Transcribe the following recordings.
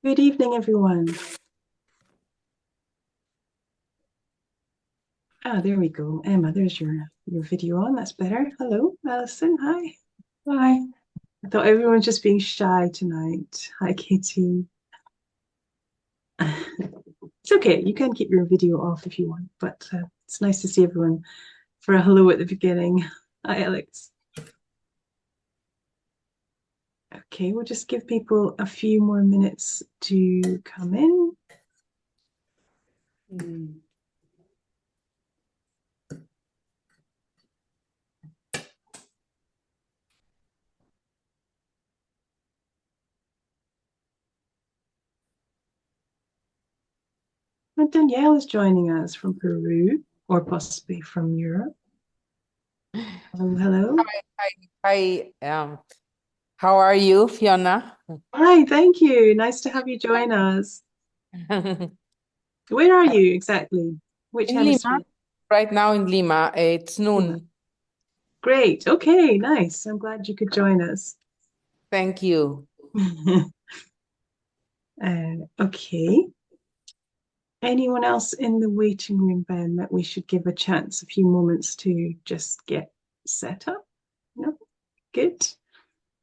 Good evening, everyone. Ah, there we go. Emma, there's your video on. That's better. Hello, Alison. Hi. Hi. I thought everyone was just being shy tonight. Hi, Katie. It's okay. You can keep your video off if you want, but it's nice to see everyone for a hello at the beginning. Hi, Alex. Okay, we'll just give people a few more minutes to come in. Mm. And Danielle is joining us from Peru or possibly from Europe. Hello, hello. Hi, hi. How are you, Fiona? Hi, thank you. Nice to have you join us. In Where are you exactly? Which Lima, hemisphere? right now in Lima, it's Lima. noon. Great. Okay, nice. I'm glad you could join us. Thank you. Okay. Anyone else in the waiting room, Ben, that we should give a chance, a few moments to just get set up? No? Good.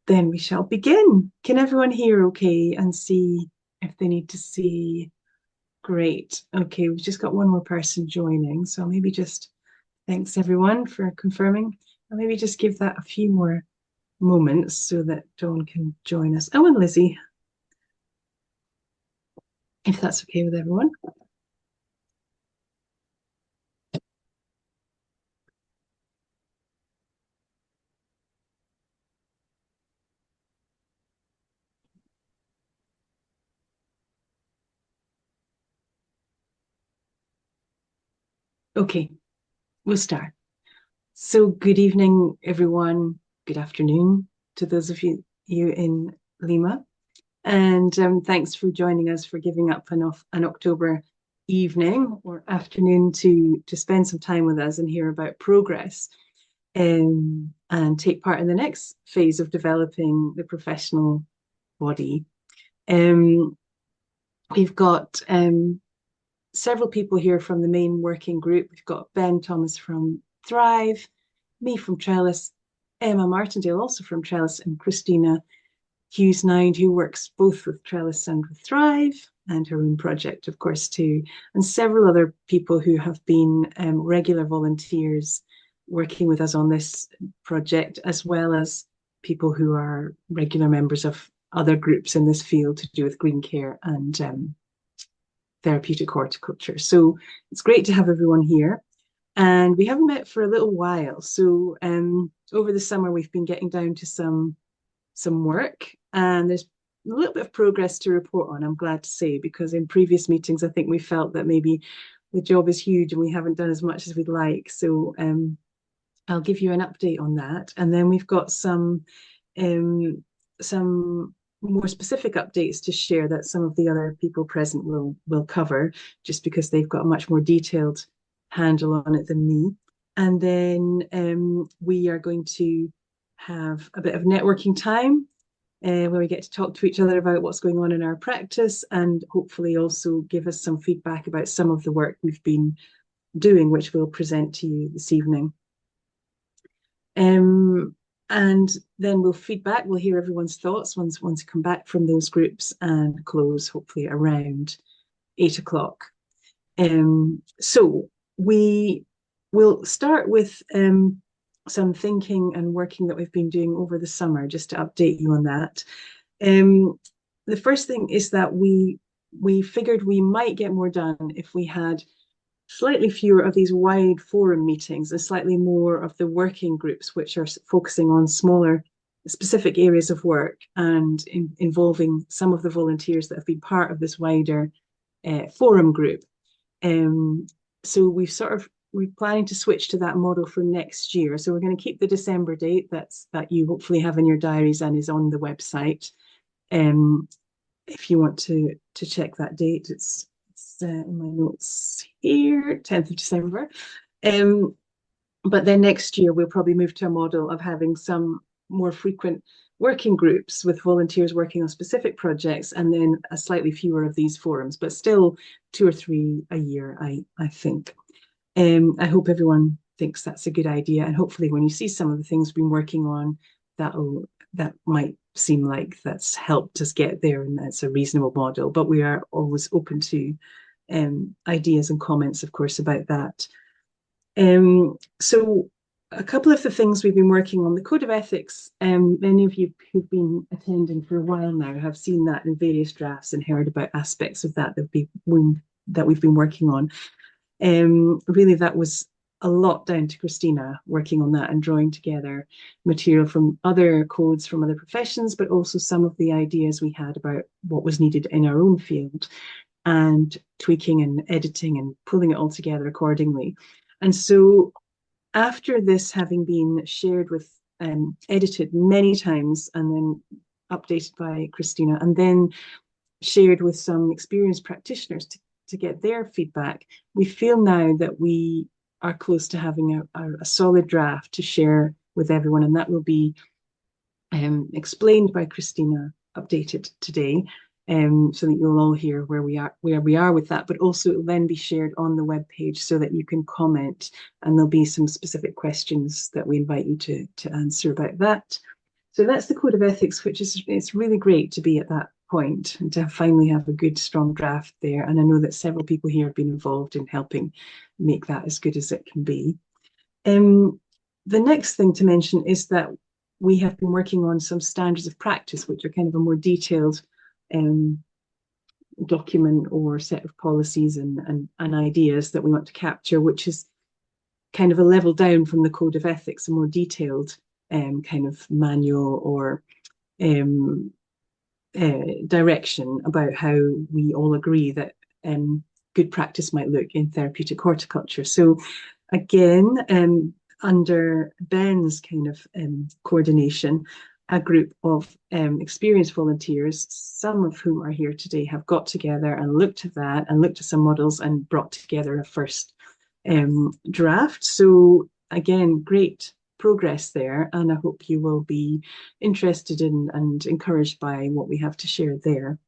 Then we shall begin. Can everyone hear okay and see if they need to see? Great. Okay, we've just got one more person joining, so maybe just thanks everyone for confirming. I'll maybe just give that a few more moments so that Dawn can join us. Oh, and Lizzie, if that's okay with everyone. Okay, we'll start. So, good evening, everyone. Good afternoon to those of you in Lima. And thanks for joining us for giving up an October evening or afternoon to spend some time with us and hear about progress and take part in the next phase of developing the professional body. Um, we've got several people here from the main working group. We've got Ben Thomas from Thrive, me from Trellis, Emma Martindale also from Trellis, and Christina Hughes Nine, who works both with Trellis and with Thrive, and her own project, of course, too, and several other people who have been regular volunteers working with us on this project, as well as people who are regular members of other groups in this field to do with green care and therapeutic horticulture. So it's great to have everyone here. And we haven't met for a little while. So over the summer, we've been getting down to some work, and there's a little bit of progress to report on, I'm glad to say, because in previous meetings, I think we felt that maybe the job is huge and we haven't done as much as we'd like. So I'll give you an update on that. And then we've got um, some more specific updates to share that some of the other people present will cover, just because they've got a much more detailed handle on it than me. And then we are going to have a bit of networking time where we get to talk to each other about what's going on in our practice and hopefully also give us some feedback about some of the work we've been doing, which we'll present to you this evening. Um, and then we'll feedback, we'll hear everyone's thoughts once we come back from those groups and close hopefully around 8 o'clock. So we will start with some thinking and working that we've been doing over the summer, just to update you on that. Um, the first thing is that we figured we might get more done if we had slightly fewer of these wide forum meetings and slightly more of the working groups, which are focusing on smaller specific areas of work and involving some of the volunteers that have been part of this wider forum group. Um, so we're planning to switch to that model for next year. So we're going to keep the December date that you hopefully have in your diaries and is on the website. Um, if you want to check that date, it's in my notes here, 10th of December. But then next year we'll probably move to a model of having some more frequent working groups with volunteers working on specific projects, and then a slightly fewer of these forums, but still 2 or 3 a year, I think. I hope everyone thinks that's a good idea, and hopefully when you see some of the things we've been working on, that might seem like that's helped us get there and that's a reasonable model, but we are always open to ideas and comments, of course, about that. So a couple of the things we've been working on, the Code of Ethics, many of you who've been attending for a while now have seen that in various drafts and heard about aspects of that we've been working on. Really, that was a lot down to Christina working on that and drawing together material from other codes from other professions, but also some of the ideas we had about what was needed in our own field, and tweaking and editing and pulling it all together accordingly. And so after this having been shared with, edited many times and then updated by Christina, and then shared with some experienced practitioners to get their feedback, we feel now that we are close to having a solid draft to share with everyone, and that will be explained by Christina, updated today, so that you'll all hear where we are with that, but also it will then be shared on the webpage so that you can comment, and there'll be some specific questions that we invite you to answer about that. So that's the Code of Ethics, which is, it's really great to be at that point and to finally have a good, strong draft there. And I know that several people here have been involved in helping make that as good as it can be. The next thing to mention is that we have been working on some standards of practice, which are kind of a more detailed document or set of policies and ideas that we want to capture, which is kind of a level down from the Code of Ethics, a more detailed kind of manual or direction about how we all agree that good practice might look in therapeutic horticulture. So again, under Ben's kind of coordination, a group of experienced volunteers, some of whom are here today, have got together and looked at that and looked at some models and brought together a first draft. So again, great progress there, and I hope you will be interested in and encouraged by what we have to share there.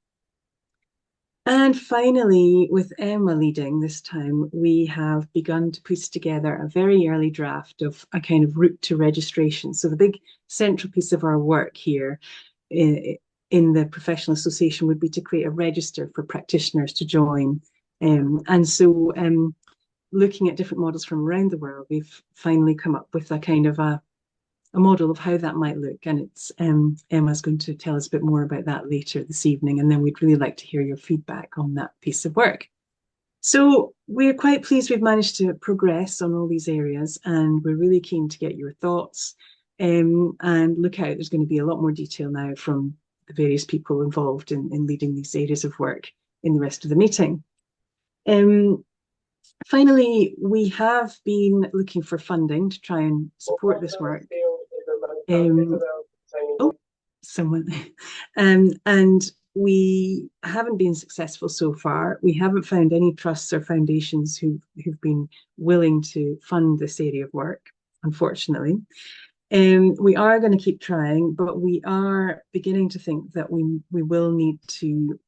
And finally, with Emma leading this time, we have begun to put together a very early draft of a kind of route to registration. So the big central piece of our work here in the professional association would be to create a register for practitioners to join. And so looking at different models from around the world, we've finally come up with a kind of a model of how that might look. And it's Emma's going to tell us a bit more about that later this evening. And then we'd really like to hear your feedback on that piece of work. So we're quite pleased we've managed to progress on all these areas, and we're really keen to get your thoughts. And look out, there's going to be a lot more detail now from the various people involved in leading these areas of work in the rest of the meeting. Finally, we have been looking for funding to try and support this work. And we haven't been successful so far. We haven't found any trusts or foundations who've been willing to fund this area of work, unfortunately. We are going to keep trying, but we are beginning to think that we will need to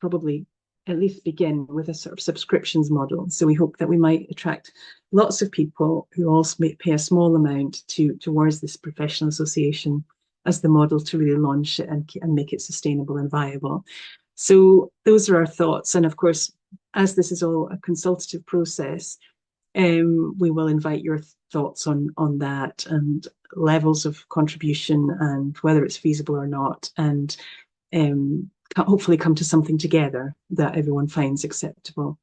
probably at least begin with a sort of subscriptions model. So we hope that we might attract lots of people who also may pay a small amount towards this professional association as the model to really launch it and make it sustainable and viable. So those are our thoughts. And of course, as this is all a consultative process, we will invite your thoughts on that and levels of contribution and whether it's feasible or not, and hopefully come to something together that everyone finds acceptable.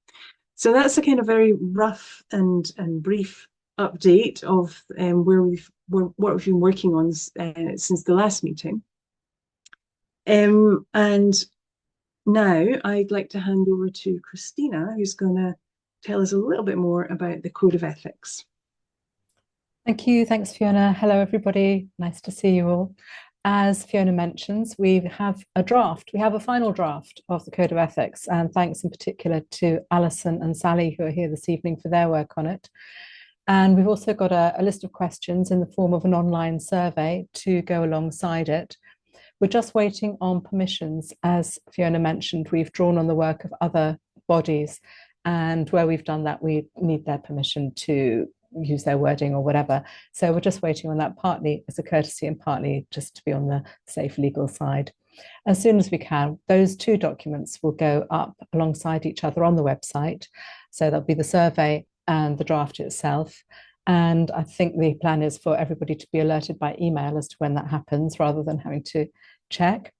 So that's a kind of very rough and brief update of what we've been working on since the last meeting. And now I'd like to hand over to Christina, who's going to tell us a little bit more about the Code of Ethics. Thank you. Thanks, Fiona. Hello, everybody. Nice to see you all. As Fiona mentions, we have a draft. We have a final draft of the Code of Ethics, and thanks in particular to Alison and Sally, who are here this evening, for their work on it. And we've also got a list of questions in the form of an online survey to go alongside it. We're just waiting on permissions. As Fiona mentioned, we've drawn on the work of other bodies, and where we've done that, we need their permission to use their wording or whatever. So we're just waiting on that, partly as a courtesy and partly just to be on the safe legal side. As soon as we can, those two documents will go up alongside each other on the website. So that'll be the survey and the draft itself. And I think the plan is for everybody to be alerted by email as to when that happens, rather than having to check.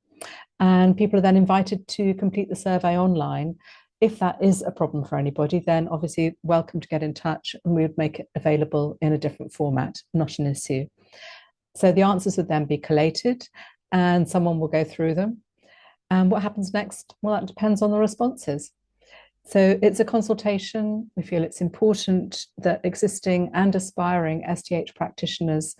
And people are then invited to complete the survey online. If that is a problem for anybody, then obviously welcome to get in touch, and we would make it available in a different format, not an issue. So the answers would then be collated and someone will go through them. And what happens next? Well, that depends on the responses. So it's a consultation. We feel it's important that existing and aspiring SDH practitioners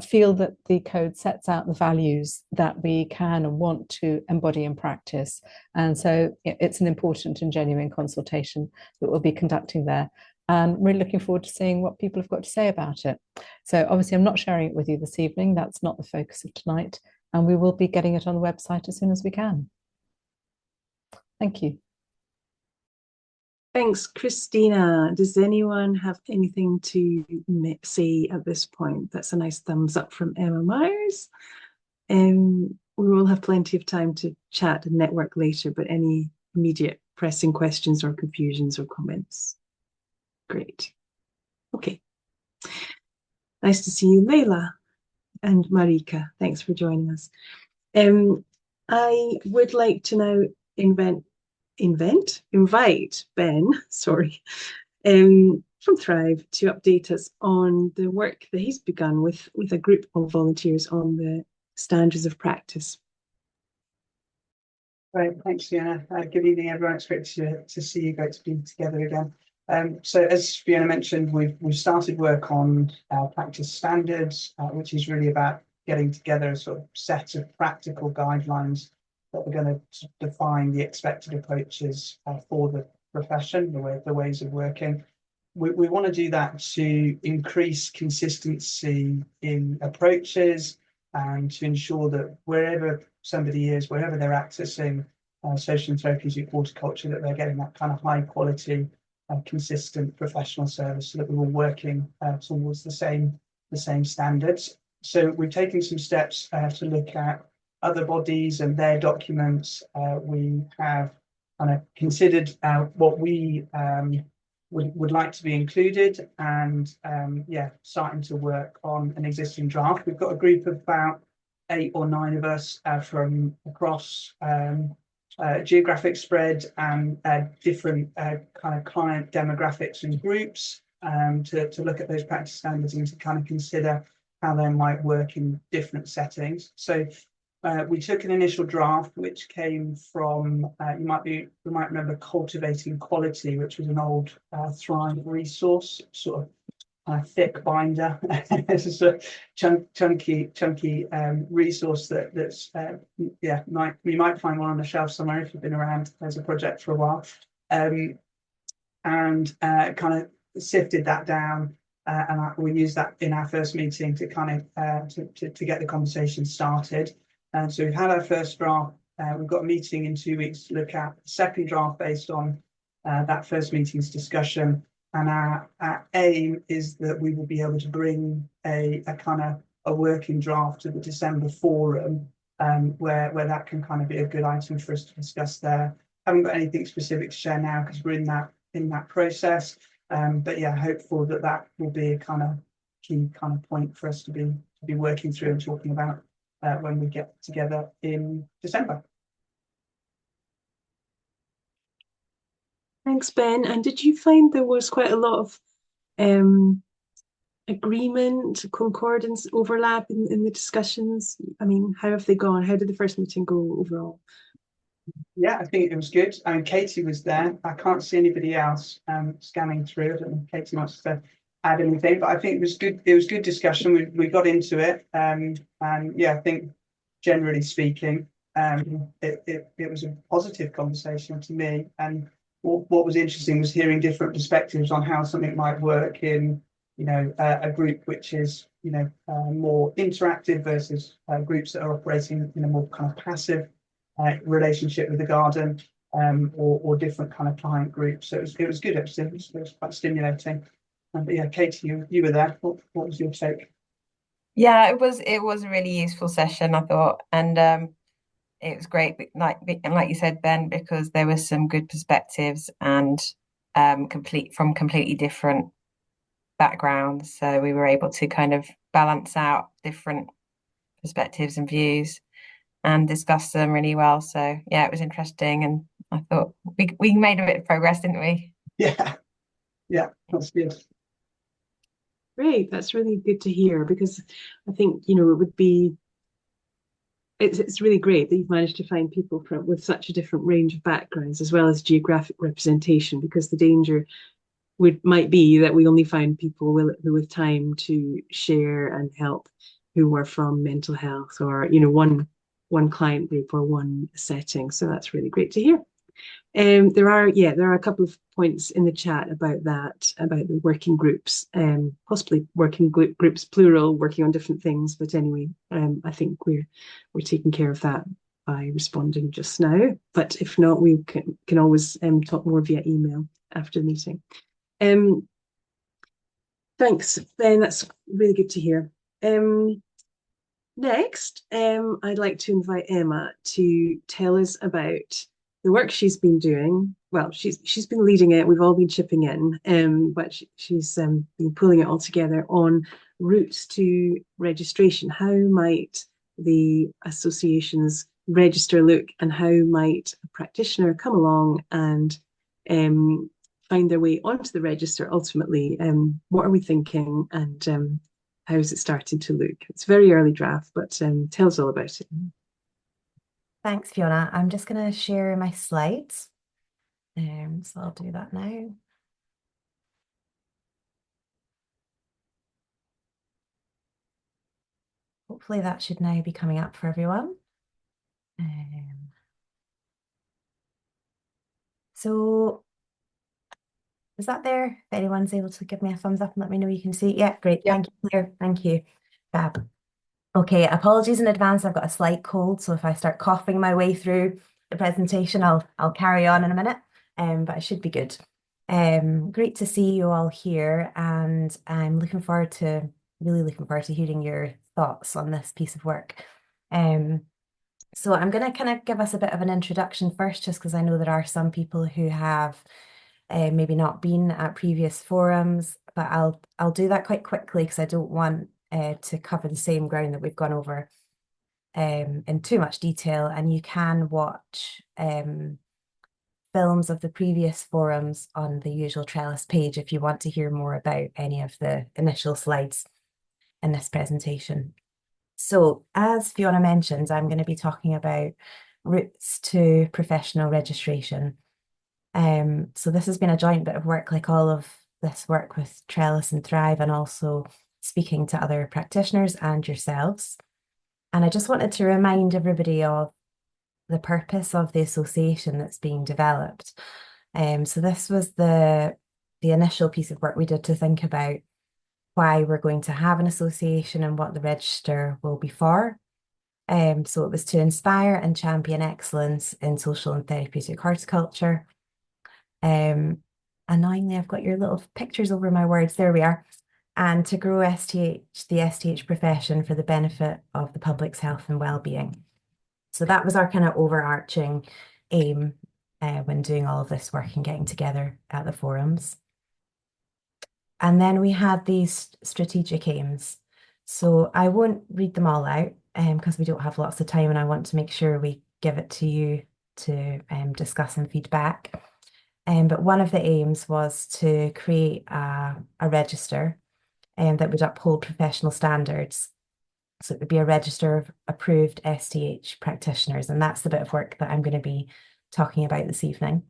feel that the code sets out the values that we can and want to embody in practice. And so it's an important and genuine consultation that we'll be conducting there. And really looking forward to seeing what people have got to say about it. So obviously I'm not sharing it with you this evening. That's not the focus of tonight. And we will be getting it on the website as soon as we can. Thank you. Thanks, Christina. Does anyone have anything to say at this point? That's a nice thumbs up from Emma Myers. We will have plenty of time to chat and network later, but any immediate pressing questions or confusions or comments? Great. Okay. Nice to see you, Leila and Marika. Thanks for joining us. I would like to now invite Ben, from Thrive to update us on the work that he's begun with a group of volunteers on the standards of practice. Great, thanks, Fiona. Good evening, everyone. It's great to see you. Great to be together again. So, as Fiona mentioned, we've started work on practice standards, which is really about getting together a sort of set of practical guidelines that we're going to define the expected approaches for the profession, the ways of working. We want to do that to increase consistency in approaches and to ensure that wherever somebody is, wherever they're accessing social and therapeutic horticulture, that they're getting that kind of high quality, consistent professional service, so that we're all working towards the same standards. So we've taken some steps to look at other bodies and their documents. We have kind of considered what we would like to be included, and starting to work on an existing draft. We've got a group of about 8 or 9 of us from across geographic spread and different kind of client demographics and groups to look at those practice standards and to kind of consider how they might work in different settings. So we took an initial draft which came from you might remember Cultivating Quality, which was an old Thrive resource, sort of thick binder. It's a chunky resource that's you might find one on the shelf somewhere if you've been around as a project for a while, and kind of sifted that down, and we used that in our first meeting to kind of to get the conversation started. And so we've had our first draft. We've got a meeting in 2 weeks to look at the second draft based on that first meeting's discussion. And our aim is that we will be able to bring a kind of a working draft to the December forum, where that can kind of be a good item for us to discuss there. Haven't got anything specific to share now because we're in that process. But yeah, hopeful that will be a kind of key kind of point for us to be working through and talking about when we get together in December. Thanks, Ben. And did you find there was quite a lot of agreement, concordance, overlap in the discussions? I mean, how have they gone? How did the first meeting go overall? Yeah, I think it was good. I mean, Katie was there. I can't see anybody else scanning through. I don't know if Katie wants to add anything, but I think it was good. It was good discussion. We got into it, and yeah, I think generally speaking, it was a positive conversation to me. And what was interesting was hearing different perspectives on how something might work in a group which is, more interactive versus groups that are operating in a more kind of passive relationship with the garden, or different kind of client groups. So it was good. It was quite stimulating. But yeah, Katie, you were there. What was your take? Yeah, it was a really useful session, I thought, and it was great, like you said, Ben, because there was some good perspectives and completely different backgrounds. So we were able to kind of balance out different perspectives and views and discuss them really well. So yeah, it was interesting, and I thought we made a bit of progress, didn't we? Yeah, yeah, that's good. Great, that's really good to hear, because I think, it would be, it's really great that you've managed to find people with such a different range of backgrounds as well as geographic representation, because the danger might be that we only find people with time to share and help who are from mental health, or one client group or one setting. So that's really great to hear. There are a couple of points in the chat about the working groups, possibly working groups plural, working on different things. But anyway, I think we're taking care of that by responding just now. But if not, we can always talk more via email after the meeting. Thanks, Ben. That's really good to hear. Next, I'd like to invite Emma to tell us about the work she's been doing. Well, she's been leading it. We've all been chipping in, but she's been pulling it all together on routes to registration. How might the association's register look, and how might a practitioner come along and find their way onto the register ultimately? What are we thinking, and how is it starting to look? It's very early draft, but tell us all about it. Thanks, Fiona. I'm just going to share my slides. So I'll do that now. Hopefully that should now be coming up for everyone. So is that there? If anyone's able to give me a thumbs up and let me know you can see. Yeah, great. Yeah. Thank you, Claire. Thank you. Fab. Okay, apologies in advance. I've got a slight cold, so if I start coughing my way through the presentation, I'll carry on in a minute. But it should be good. Great to see you all here, and I'm really looking forward to hearing your thoughts on this piece of work. So I'm going to kind of give us a bit of an introduction first, just because I know there are some people who have maybe not been at previous forums, but I'll do that quite quickly because I don't want to cover the same ground that we've gone over in too much detail. And you can watch films of the previous forums on the usual Trellis page if you want to hear more about any of the initial slides in this presentation. So as Fiona mentioned, I'm going to be talking about routes to professional registration. So this has been a joint bit of work, like all of this work with Trellis and Thrive, and also speaking to other practitioners and yourselves. And I just wanted to remind everybody of the purpose of the association that's being developed. So this was the initial piece of work we did to think about why we're going to have an association and what the register will be for. So it was to inspire and champion excellence in social and therapeutic horticulture. Annoyingly, I've got your little pictures over my words. There we are. And to grow the STH profession for the benefit of the public's health and well-being. So that was our kind of overarching aim when doing all of this work and getting together at the forums. And then we had these strategic aims. So I won't read them all out because we don't have lots of time, and I want to make sure we give it to you to discuss and feedback. But one of the aims was to create a register that would uphold professional standards. So it would be a register of approved STH practitioners, and that's the bit of work that I'm going to be talking about this evening.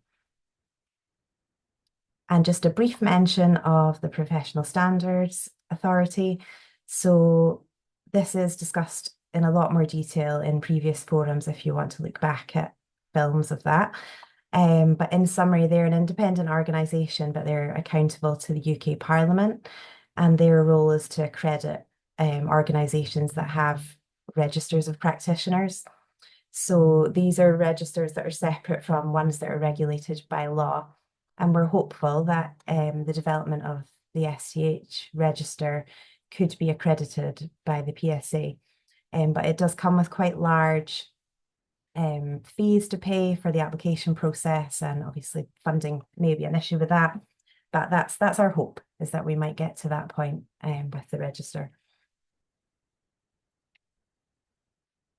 And just a brief mention of the Professional Standards Authority. So this is discussed in a lot more detail in previous forums if you want to look back at films of that. But in summary, they're an independent organisation, but they're accountable to the UK Parliament. and their role is to accredit organisations that have registers of practitioners. So these are registers that are separate from ones that are regulated by law. And we're hopeful that the development of the STH register could be accredited by the PSA. But it does come with quite large fees to pay for the application process, and obviously funding may be an issue with that. But that's our hope, is that we might get to that point with the register.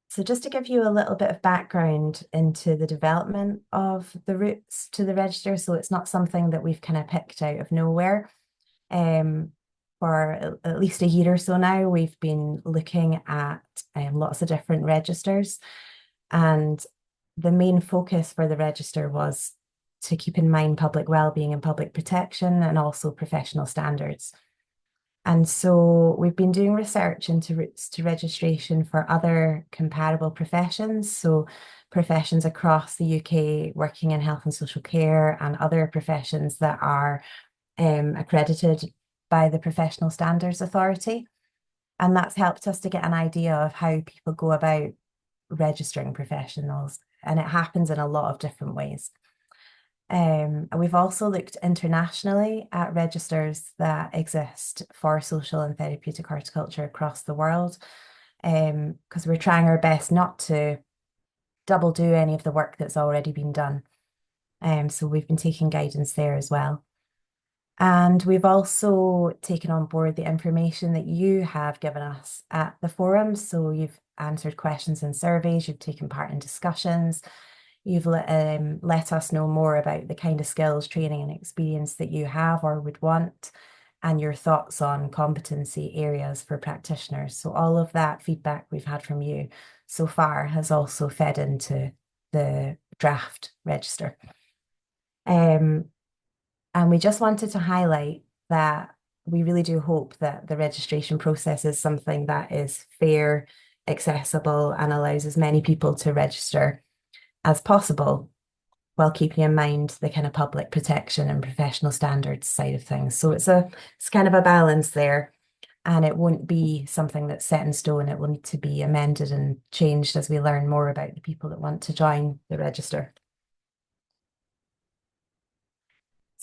So just to give you a little bit of background into the development of the routes to the register, so it's not something that we've kind of picked out of nowhere. For at least a year or so now, we've been looking at lots of different registers, and the main focus for the register was to keep in mind public wellbeing and public protection, and also professional standards. And so we've been doing research into routes to registration for other comparable professions. So professions across the UK working in health and social care, and other professions that are accredited by the Professional Standards Authority. And that's helped us to get an idea of how people go about registering professionals. And it happens in a lot of different ways. We've also looked internationally at registers that exist for social and therapeutic horticulture across the world, because we're trying our best not to double do any of the work that's already been done. So we've been taking guidance there as well. And we've also taken on board the information that you have given us at the forum. So you've answered questions and surveys, you've taken part in discussions, you've let us know more about the kind of skills, training and experience that you have or would want, and your thoughts on competency areas for practitioners. So all of that feedback we've had from you so far has also fed into the draft register. And we just wanted to highlight that we really do hope that the registration process is something that is fair, accessible, and allows as many people to register as possible, while keeping in mind the kind of public protection and professional standards side of things. So it's kind of a balance there, and it won't be something that's set in stone. It will need to be amended and changed as we learn more about the people that want to join the register.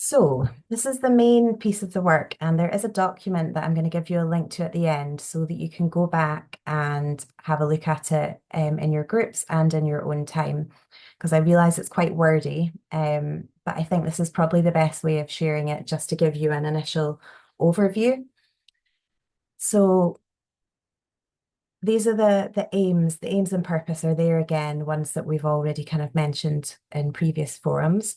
So this is the main piece of the work, and there is a document that I'm going to give you a link to at the end so that you can go back and have a look at it in your groups and in your own time, because I realise it's quite wordy, but I think this is probably the best way of sharing it, just to give you an initial overview. So these are the aims and purpose are there again, ones that we've already kind of mentioned in previous forums.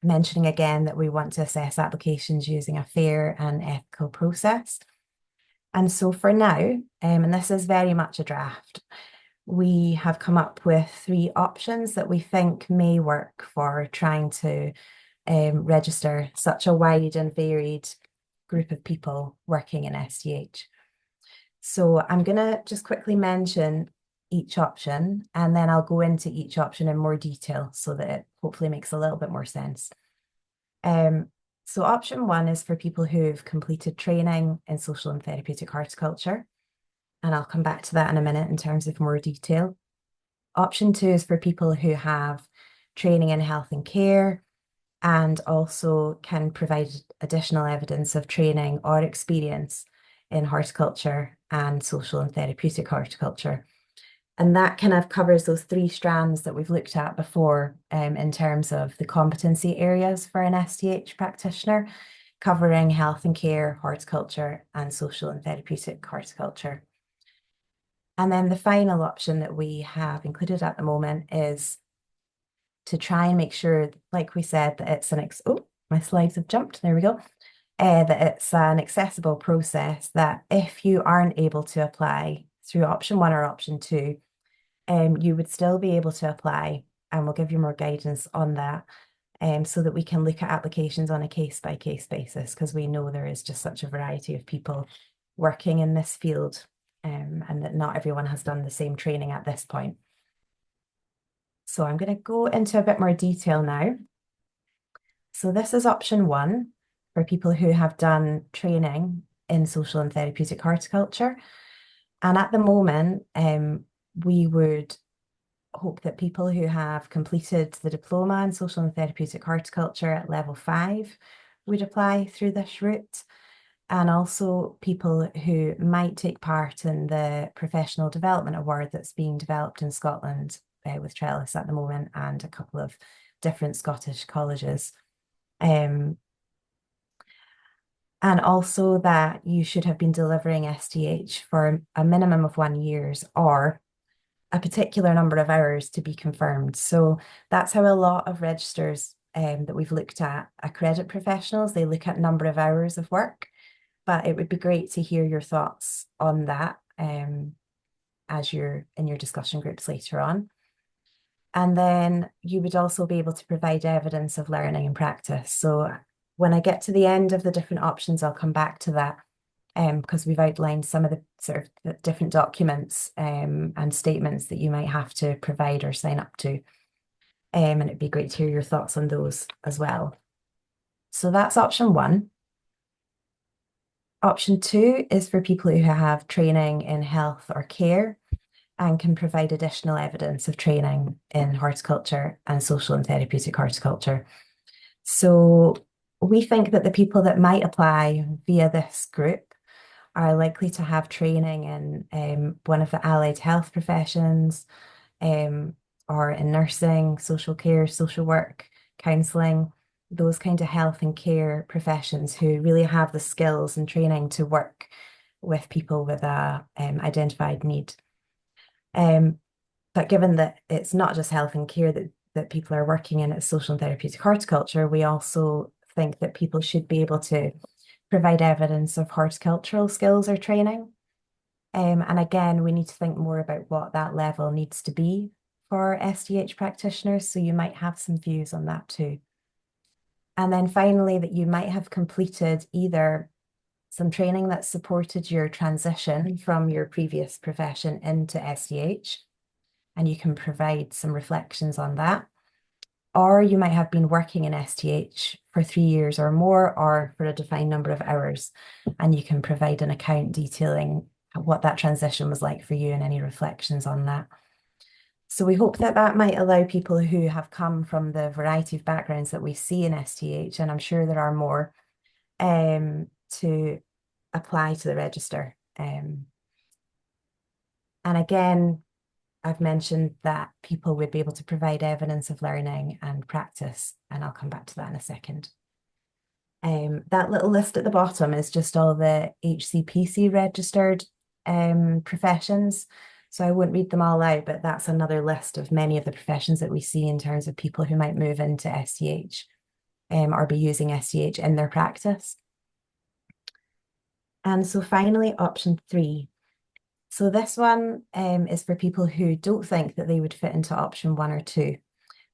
Mentioning again that we want to assess applications using a fair and ethical process. And so for now, and this is very much a draft, we have come up with 3 options that we think may work for trying to register such a wide and varied group of people working in STH. So I'm going to just quickly mention each option, and then I'll go into each option in more detail so that it hopefully makes a little bit more sense. So option 1 is for people who've completed training in social and therapeutic horticulture, and I'll come back to that in a minute in terms of more detail. Option 2 is for people who have training in health and care, and also can provide additional evidence of training or experience in horticulture and social and therapeutic horticulture. And that kind of covers those 3 strands that we've looked at before in terms of the competency areas for an STH practitioner, covering health and care, horticulture, and social and therapeutic horticulture. And then the final option that we have included at the moment is to try and make sure, like we said, that it's oh, my slides have jumped, there we go, that it's an accessible process, that if you aren't able to apply through option 1 or option 2, you would still be able to apply, and we'll give you more guidance on that, so that we can look at applications on a case-by-case basis, because we know there is just such a variety of people working in this field, and that not everyone has done the same training at this point. So I'm going to go into a bit more detail now. So this is option 1 for people who have done training in social and therapeutic horticulture. And at the moment, we would hope that people who have completed the diploma in social and therapeutic horticulture at level 5 would apply through this route. And also people who might take part in the Professional Development Award that's being developed in Scotland with Trellis at the moment, and a couple of different Scottish colleges. And also that you should have been delivering STH for a minimum of 1 year or a particular number of hours to be confirmed. So that's how a lot of registers that we've looked at accredit professionals. They look at number of hours of work, but it would be great to hear your thoughts on that as you're in your discussion groups later on. And then you would also be able to provide evidence of learning and practice. So when I get to the end of the different options, I'll come back to that because we've outlined some of the sort of the different documents and statements that you might have to provide or sign up to. And it'd be great to hear your thoughts on those as well. So that's option 1. Option 2 is for people who have training in health or care and can provide additional evidence of training in horticulture and social and therapeutic horticulture. So we think that the people that might apply via this group are likely to have training in one of the allied health professions, or in nursing, social care, social work, counselling, those kind of health and care professions who really have the skills and training to work with people with a identified need. But given that it's not just health and care that people are working in, it's social and therapeutic horticulture, we also think that people should be able to provide evidence of horticultural skills or training. And again, we need to think more about what that level needs to be for SDH practitioners. So you might have some views on that too. And then finally, that you might have completed either some training that supported your transition from your previous profession into SDH, and you can provide some reflections on that. Or you might have been working in STH for 3 years or more, or for a defined number of hours, and you can provide an account detailing what that transition was like for you and any reflections on that. So we hope that that might allow people who have come from the variety of backgrounds that we see in STH, and I'm sure there are more, to apply to the register. And again, I've mentioned that people would be able to provide evidence of learning and practice, and I'll come back to that in a second. That little list at the bottom is just all the HCPC registered professions. So I won't read them all out, but that's another list of many of the professions that we see in terms of people who might move into SDH or be using SDH in their practice. And so finally, option 3. So this one is for people who don't think that they would fit into option 1 or 2.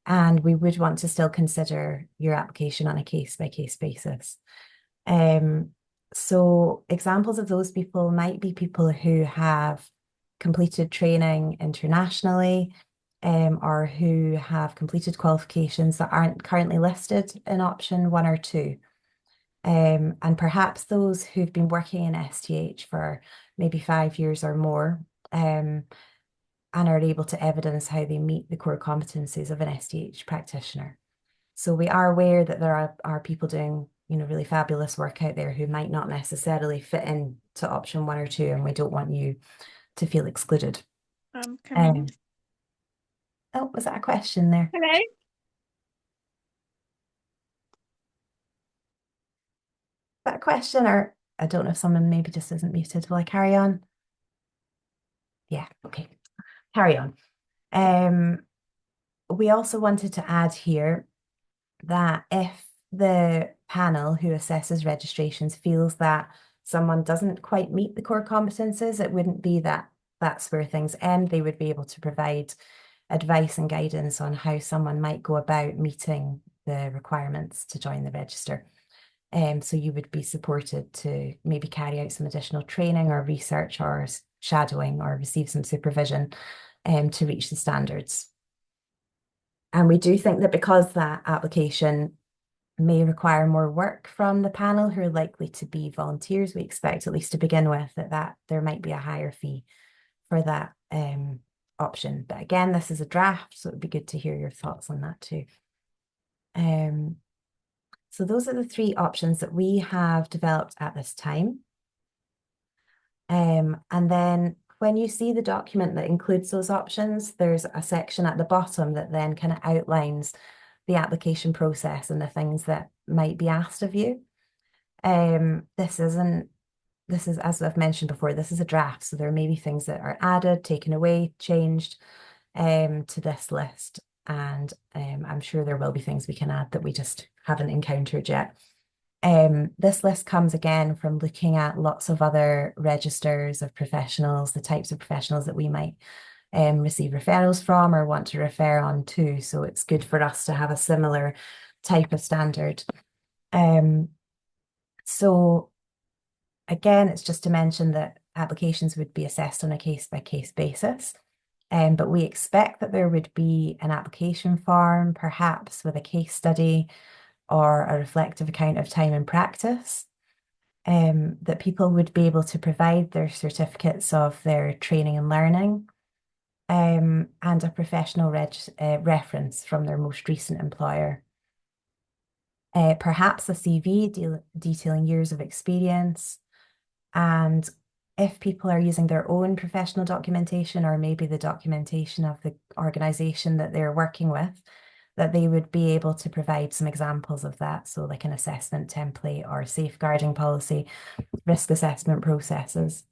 And we would want to still consider your application on a case-by-case basis. So examples of those people might be people who have completed training internationally, or who have completed qualifications that aren't currently listed in option 1 or 2. And perhaps those who've been working in STH for maybe 5 years or more, and are able to evidence how they meet the core competencies of an STH practitioner. So we are aware that there are people doing, really fabulous work out there who might not necessarily fit into option 1 or 2, and we don't want you to feel excluded. Camille. Oh, was that a question there? Hello. That question, or I don't know if someone maybe just isn't muted. Will I carry on? Yeah, okay. Carry on. We also wanted to add here that if the panel who assesses registrations feels that someone doesn't quite meet the core competences, it wouldn't be that that's where things end. They would be able to provide advice and guidance on how someone might go about meeting the requirements to join the register. So you would be supported to maybe carry out some additional training or research or shadowing or receive some supervision to reach the standards. And we do think that because that application may require more work from the panel who are likely to be volunteers. We expect, at least to begin with, that there might be a higher fee for that option. But again, this is a draft, so it would be good to hear your thoughts on that too. So those are the three options that we have developed at this time. And then when you see the document that includes those options, there's a section at the bottom that then kind of outlines the application process and the things that might be asked of you. This is, as I've mentioned before, this is a draft, so there may be things that are added, taken away, changed to this list. And I'm sure there will be things we can add that we just haven't encountered yet. This list comes again from looking at lots of other registers of professionals, the types of professionals that we might receive referrals from or want to refer on to. So it's good for us to have a similar type of standard. So again, it's just to mention that applications would be assessed on a case-by-case basis. But we expect that there would be an application form, perhaps with a case study or a reflective account of time and practice, that people would be able to provide their certificates of their training and learning, and a professional reference from their most recent employer. Perhaps a CV detailing years of experience, and if people are using their own professional documentation or maybe the documentation of the organisation that they're working with, that they would be able to provide some examples of that. So like an assessment template or safeguarding policy, risk assessment processes.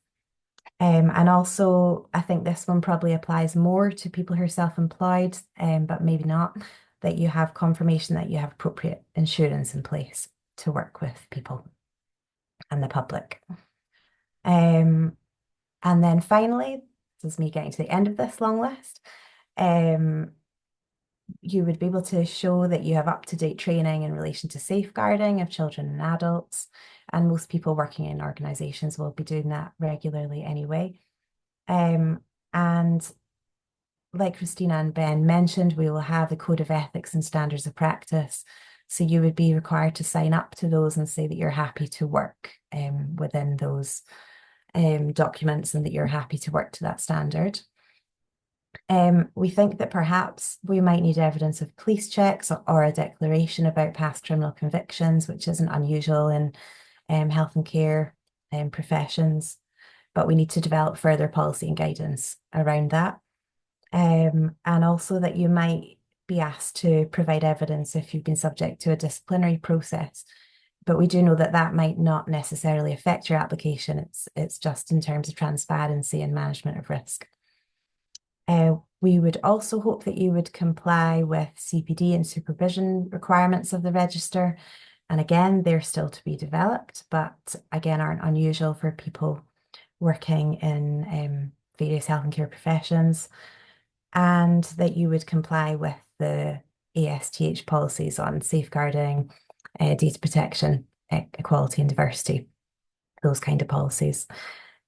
And also, I think this one probably applies more to people who are self-employed, but maybe not, that you have confirmation that you have appropriate insurance in place to work with people and the public. And then finally, this is me getting to the end of this long list, you would be able to show that you have up-to-date training in relation to safeguarding of children and adults, and most people working in organisations will be doing that regularly anyway. And like Christina and Ben mentioned, we will have a code of ethics and standards of practice. So you would be required to sign up to those and say that you're happy to work within those documents and that you're happy to work to that standard. We think that perhaps we might need evidence of police checks or a declaration about past criminal convictions, which isn't unusual in health and care professions, but we need to develop further policy and guidance around that. And also that you might be asked to provide evidence if you've been subject to a disciplinary process. But we do know that that might not necessarily affect your application. It's just in terms of transparency and management of risk. We would also hope that you would comply with CPD and supervision requirements of the register. And again, they're still to be developed, but again, aren't unusual for people working in various health and care professions. And that you would comply with the ASTH policies on safeguarding, data protection, equality and diversity, those kind of policies.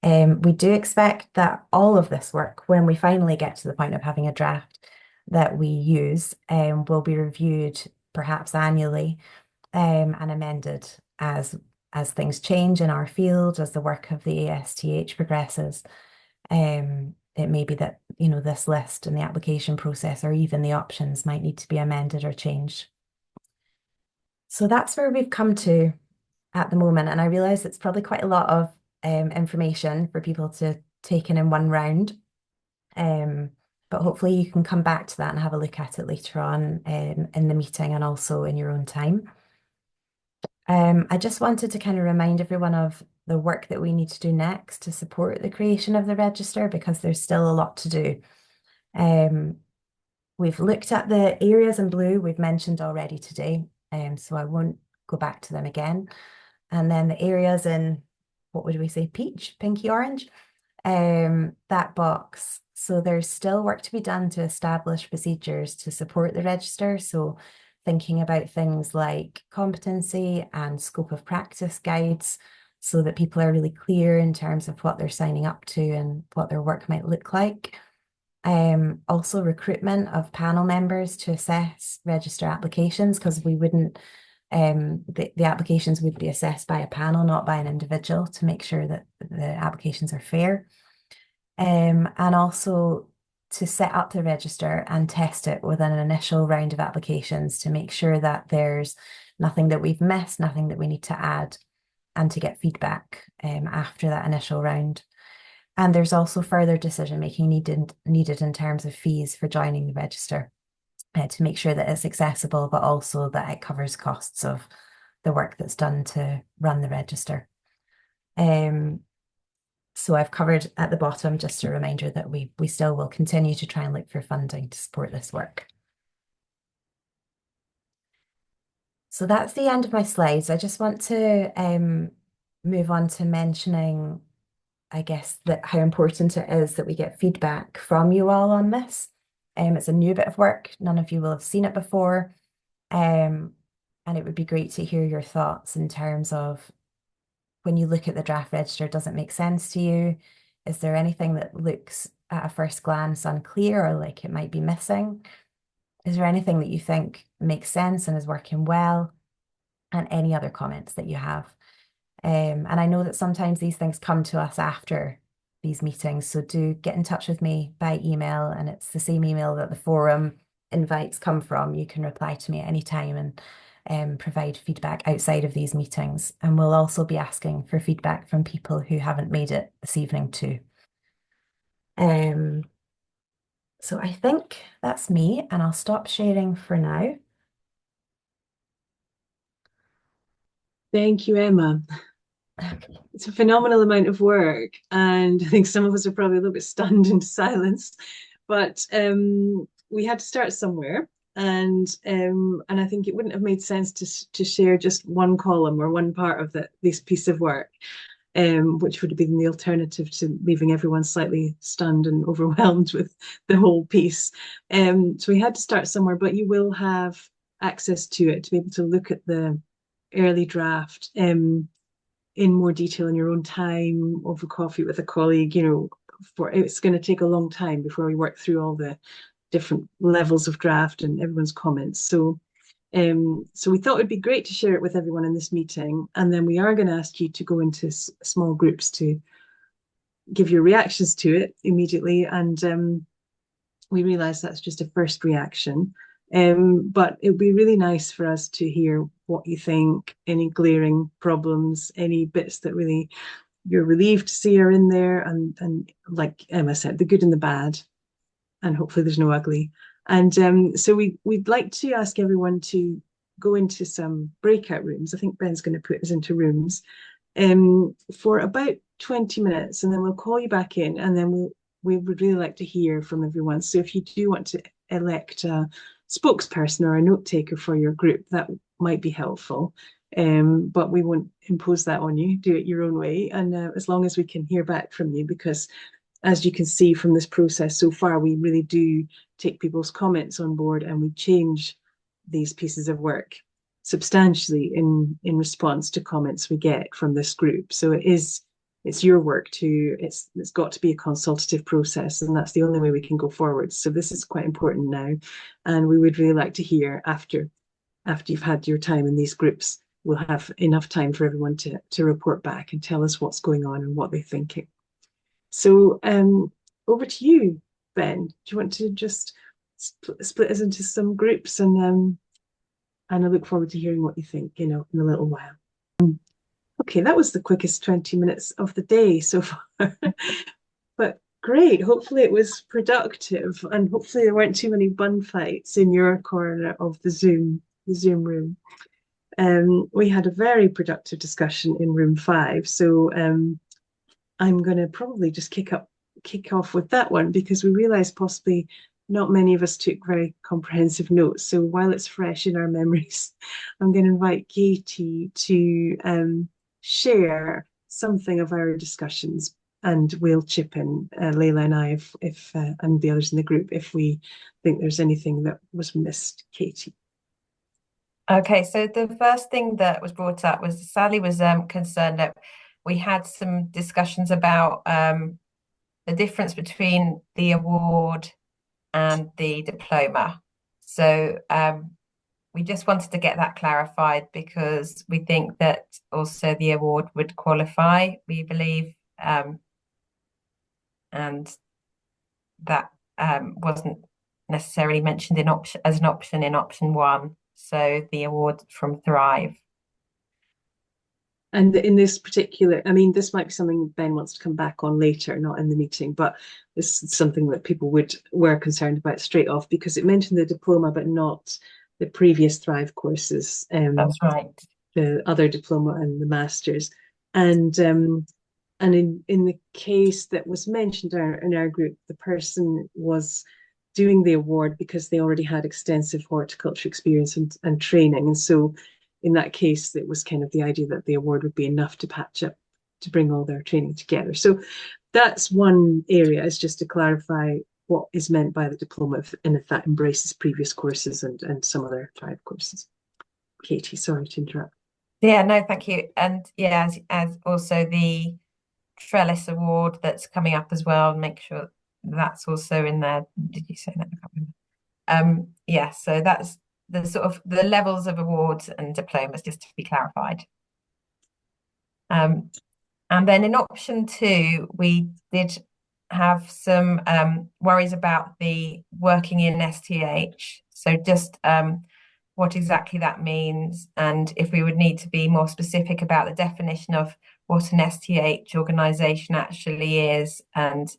We do expect that all of this work, when we finally get to the point of having a draft that we use, will be reviewed perhaps annually and amended as things change in our field, as the work of the ASTH progresses. It may be that, you know, this list and the application process or even the options might need to be amended or changed. So that's where we've come to at the moment. And I realise it's probably quite a lot of information for people to take in one round. But hopefully you can come back to that and have a look at it later on in the meeting and also in your own time. I just wanted to kind of remind everyone of the work that we need to do next to support the creation of the register, because there's still a lot to do. We've looked at the areas in blue we've mentioned already today, so I won't go back to them again. And then the areas in, what would we say, peach, pinky orange, that box. So there's still work to be done to establish procedures to support the register. So thinking about things like competency and scope of practice guides, so that people are really clear in terms of what they're signing up to and what their work might look like. Also recruitment of panel members to assess register applications, because we wouldn't The applications would be assessed by a panel, not by an individual, to make sure that the applications are fair. And also to set up the register and test it with an initial round of applications to make sure that there's nothing that we've missed, nothing that we need to add, and to get feedback after that initial round. And there's also further decision making needed in terms of fees for joining the register to make sure that it's accessible, but also that it covers costs of the work that's done to run the register. So I've covered at the bottom just a reminder that we still will continue to try and look for funding to support this work. So that's the end of my slides. I just want to move on to mentioning, I guess, that how important it is that we get feedback from you all on this. It's a new bit of work. None of you will have seen it before. And it would be great to hear your thoughts in terms of when you look at the draft register, does it make sense to you? Is there anything that looks at a first glance unclear or like it might be missing? Is there anything that you think makes sense and is working well? And any other comments that you have. And I know that sometimes these things come to us after these meetings, so do get in touch with me by email, and it's the same email that the forum invites come from. You can reply to me at any time and provide feedback outside of these meetings. And we'll also be asking for feedback from people who haven't made it this evening too. So I think that's me, and I'll stop sharing for now. Thank you, Emma. Okay. It's a phenomenal amount of work, and I think some of us are probably a little bit stunned into silence, but we had to start somewhere, and I think it wouldn't have made sense to share just one column or one part of this piece of work, which would have been the alternative to leaving everyone slightly stunned and overwhelmed with the whole piece. So we had to start somewhere, but you will have access to it to be able to look at the early draft in more detail in your own time over coffee with a colleague. It's going to take a long time before we work through all the different levels of draft and everyone's comments. So we thought it'd be great to share it with everyone in this meeting, and then we are going to ask you to go into small groups to give your reactions to it immediately. And we realize that's just a first reaction. But it would be really nice for us to hear what you think, any glaring problems, any bits that really you're relieved to see are in there, and like Emma said, the good and the bad, and hopefully there's no ugly. And so we'd like to ask everyone to go into some breakout rooms. I think Ben's going to put us into rooms for about 20 minutes, and then we'll call you back in, and then we would really like to hear from everyone. So if you do want to elect a spokesperson or a note taker for your group, that might be helpful. But we won't impose that on you. Do it your own way. And as long as we can hear back from you, because as you can see from this process so far, we really do take people's comments on board, and we change these pieces of work substantially in response to comments we get from this group. So it's your work too. It's got to be a consultative process, and that's the only way we can go forward. So this is quite important now, and we would really like to hear after you've had your time in these groups. We'll have enough time for everyone to report back and tell us what's going on and what they're thinking. So over to you, Ben. Do you want to just split us into some groups, and I look forward to hearing what you think, in a little while. Okay, that was the quickest 20 minutes of the day so far. But great. Hopefully it was productive, and hopefully there weren't too many bun fights in your corner of the Zoom room. We had a very productive discussion in room 5. So I'm going to probably just kick off with that one, because we realized possibly not many of us took very comprehensive notes. So while it's fresh in our memories, I'm going to invite Katie to share something of our discussions, and we'll chip in, Leila and I, if and the others in the group, if we think there's anything that was missed. Katie. Okay, so the first thing that was brought up was Sally was concerned that we had some discussions about the difference between the award and the diploma. So we just wanted to get that clarified because we think that also the award would qualify, we believe, and that wasn't necessarily mentioned in as an option in option 1. So the award from Thrive. And in this particular, I mean, this might be something Ben wants to come back on later, not in the meeting, but this is something that people were concerned about straight off, because it mentioned the diploma, but not the previous Thrive courses. That's right. The other diploma and the masters. And in the case that was mentioned in our group, the person was doing the award because they already had extensive horticulture experience and training. And so in that case, it was kind of the idea that the award would be enough to patch up, to bring all their training together. So that's one area, is just to clarify what is meant by the diploma, and if that embraces previous courses and some other Thrive courses. Katie, sorry to interrupt. Yeah, no, thank you. And yeah, as also the Trellis Award that's coming up as well, make sure that's also in there. Did you say that? I can't remember. Yeah, so that's the sort of the levels of awards and diplomas, just to be clarified. And then in option 2, we did have some worries about the working in STH. So just what exactly that means, and if we would need to be more specific about the definition of what an STH organisation actually is, and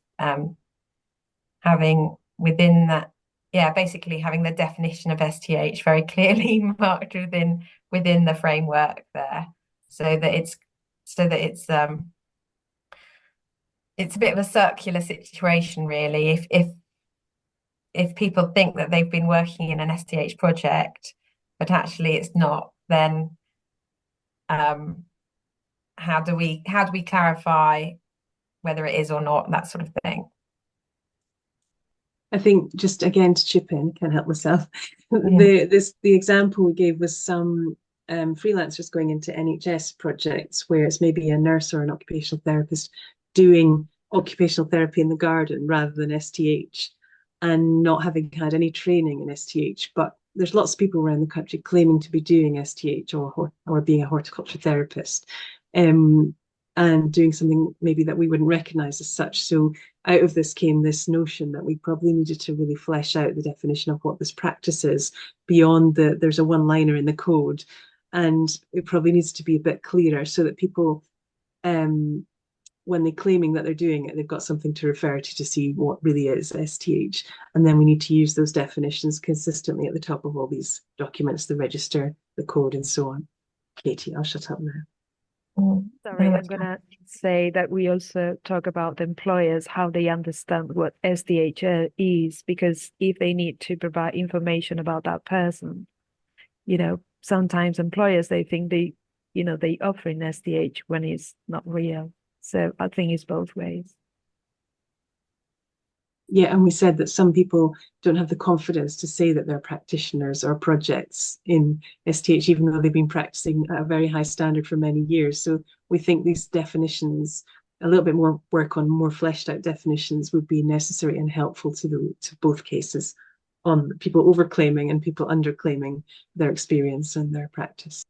having within that, yeah, basically having the definition of STH very clearly marked within the framework there, so that it's a bit of a circular situation, really. If people think that they've been working in an STH project, but actually it's not, then how do we clarify whether it is or not, that sort of thing? I think, just again to chip in, can't help myself. Yeah. The example we gave was some freelancers going into NHS projects where it's maybe a nurse or an occupational therapist doing occupational therapy in the garden rather than STH, and not having had any training in STH. But there's lots of people around the country claiming to be doing STH or being a horticulture therapist, and doing something maybe that we wouldn't recognise as such. So out of this came this notion that we probably needed to really flesh out the definition of what this practice is beyond there's a one-liner in the code, and it probably needs to be a bit clearer so that people, when they're claiming that they're doing it, they've got something to refer to see what really is STH. And then we need to use those definitions consistently at the top of all these documents, the register, the code, and so on. Katie, I'll shut up now. Sorry, I'm going to say that we also talk about employers, how they understand what STH is, because if they need to provide information about that person, sometimes employers, they think they offer an STH when it's not real. So I think it's both ways. Yeah, and we said that some people don't have the confidence to say that they're practitioners or projects in STH, even though they've been practicing at a very high standard for many years. So we think these definitions, a little bit more work on more fleshed out definitions, would be necessary and helpful to both cases, on people overclaiming and people underclaiming their experience and their practice.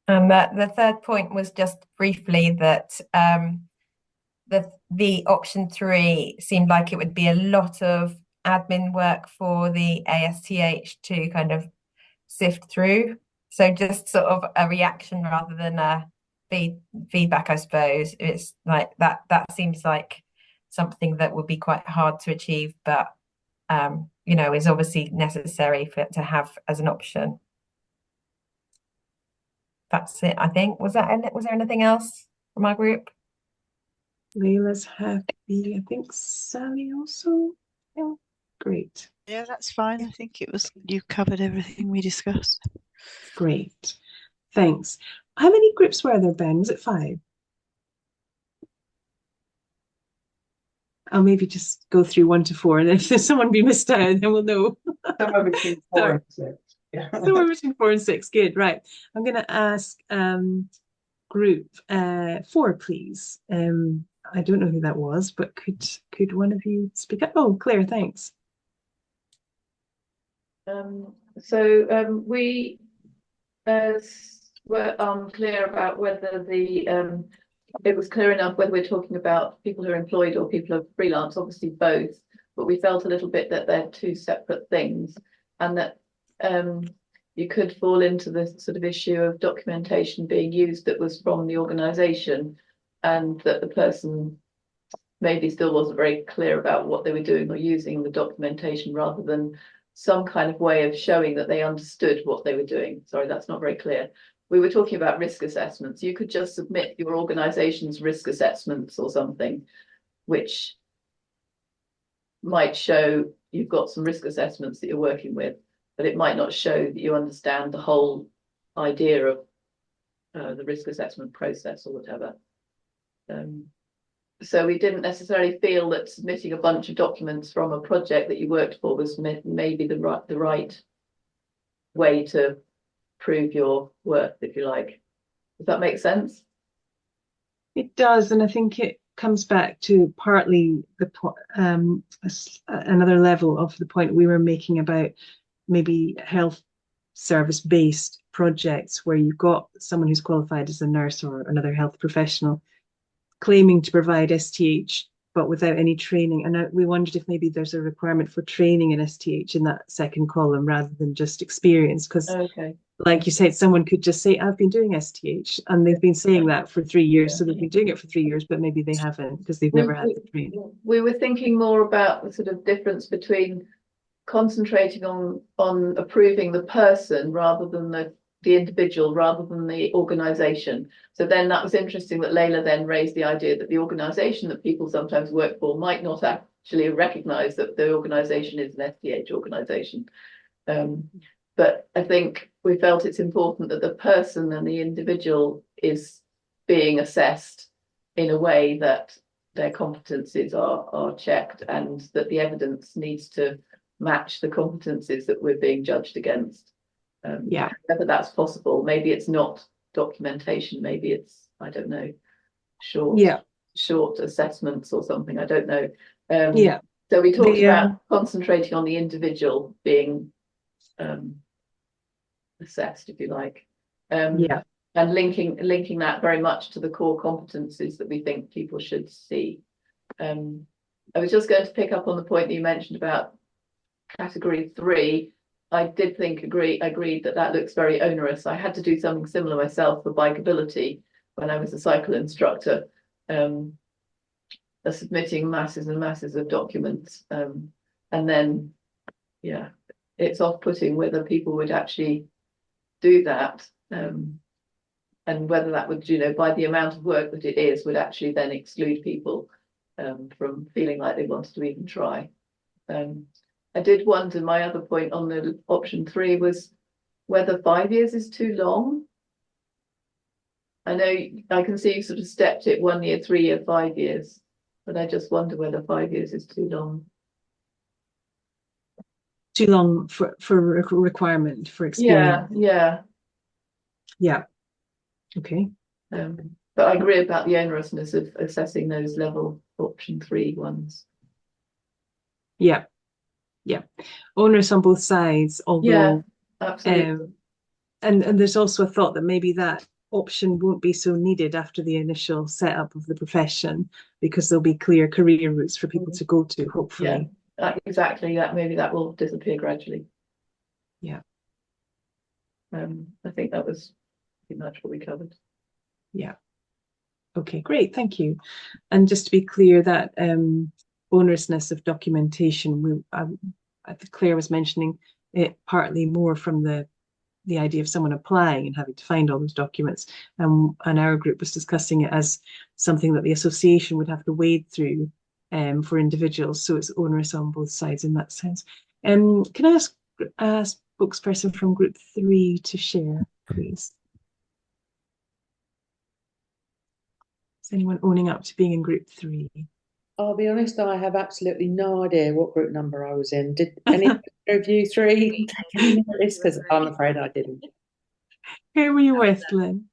And the third point was just briefly that the option 3 seemed like it would be a lot of admin work for the ASTH to kind of sift through. So just sort of a reaction rather than a feedback, I suppose. It's like that seems like something that would be quite hard to achieve, but is obviously necessary to have as an option. That's it, I think. Was there anything else from our group? Layla's happy. I think Sally also. Yeah, great. Yeah, that's fine. I think you covered everything we discussed. Great, thanks. How many groups were there, Ben? Was it 5? I'll maybe just go through 1 to 4, and if there's someone be missed out, then we'll know. Somewhere between 4 and 6. Yeah. Somewhere between 4 and 6. Good, right. I'm going to ask group 4, please. I don't know who that was, but could one of you speak up? Oh, Claire, thanks. We were unclear about whether it was clear enough whether we're talking about people who are employed or people who are freelance, obviously both, but we felt a little bit that they're two separate things, and that you could fall into the sort of issue of documentation being used that was from the organisation, and that the person maybe still wasn't very clear about what they were doing or using the documentation, rather than some kind of way of showing that they understood what they were doing. Sorry, that's not very clear. We were talking about risk assessments. You could just submit your organization's risk assessments or something, which might show you've got some risk assessments that you're working with, but it might not show that you understand the whole idea of the risk assessment process or whatever. So we didn't necessarily feel that submitting a bunch of documents from a project that you worked for was maybe the right way to prove your worth, if you like. Does that make sense? It does, and I think it comes back to partly another level of the point we were making about maybe health service-based projects where you've got someone who's qualified as a nurse or another health professional claiming to provide STH but without any training. And we wondered if maybe there's a requirement for training in STH in that second column rather than just experience, because like you said, someone could just say, I've been doing STH, and they've been saying that for 3 years. So they've been doing it for 3 years, but maybe they haven't because they've never had the training. We were thinking more about the sort of difference between concentrating on approving the person rather than the individual, rather than the organization. So then that was interesting that Layla then raised the idea that the organization that people sometimes work for might not actually recognize that the organization is an STH organization. But I think we felt it's important that the person and the individual is being assessed in a way that their competencies are checked, and that the evidence needs to match the competencies that we're being judged against. Whether that's possible, maybe it's not documentation, maybe it's, I don't know, short assessments or something, I don't know. So we talked about concentrating on the individual being assessed, if you like, and linking that very much to the core competencies that we think people should see. I was just going to pick up on the point that you mentioned about category 3. I did agreed that looks very onerous. I had to do something similar myself for bikeability when I was a cycle instructor, submitting masses and masses of documents, and then it's off-putting whether people would actually do that, and whether that would, by the amount of work that it is, would actually then exclude people from feeling like they wanted to even try. I did wonder, my other point on the option 3 was whether 5 years is too long. I know I can see you sort of stepped it 1 year, 3 year, 5 years, but I just wonder whether 5 years is too long. Too long for requirement for experience. Yeah. Okay. But I agree about the onerousness of assessing those level option 3 ones. Yeah, onerous on both sides, although absolutely. And there's also a thought that maybe that option won't be so needed after the initial setup of the profession, because there'll be clear career routes for people to go to, hopefully. Exactly. Maybe that will disappear gradually. I think that was pretty much what we covered. Okay, great, thank you. And just to be clear, that onerousness of documentation, Claire was mentioning it partly more from the idea of someone applying and having to find all those documents, and our group was discussing it as something that the association would have to wade through for individuals, so it's onerous on both sides in that sense. Can I ask a spokesperson from group 3 to share, please? Is anyone owning up to being in group 3? I'll be honest, I have absolutely no idea what group number I was in. Did any of you 3 take any notice? Because I'm afraid I didn't. Who were you with, Lynn?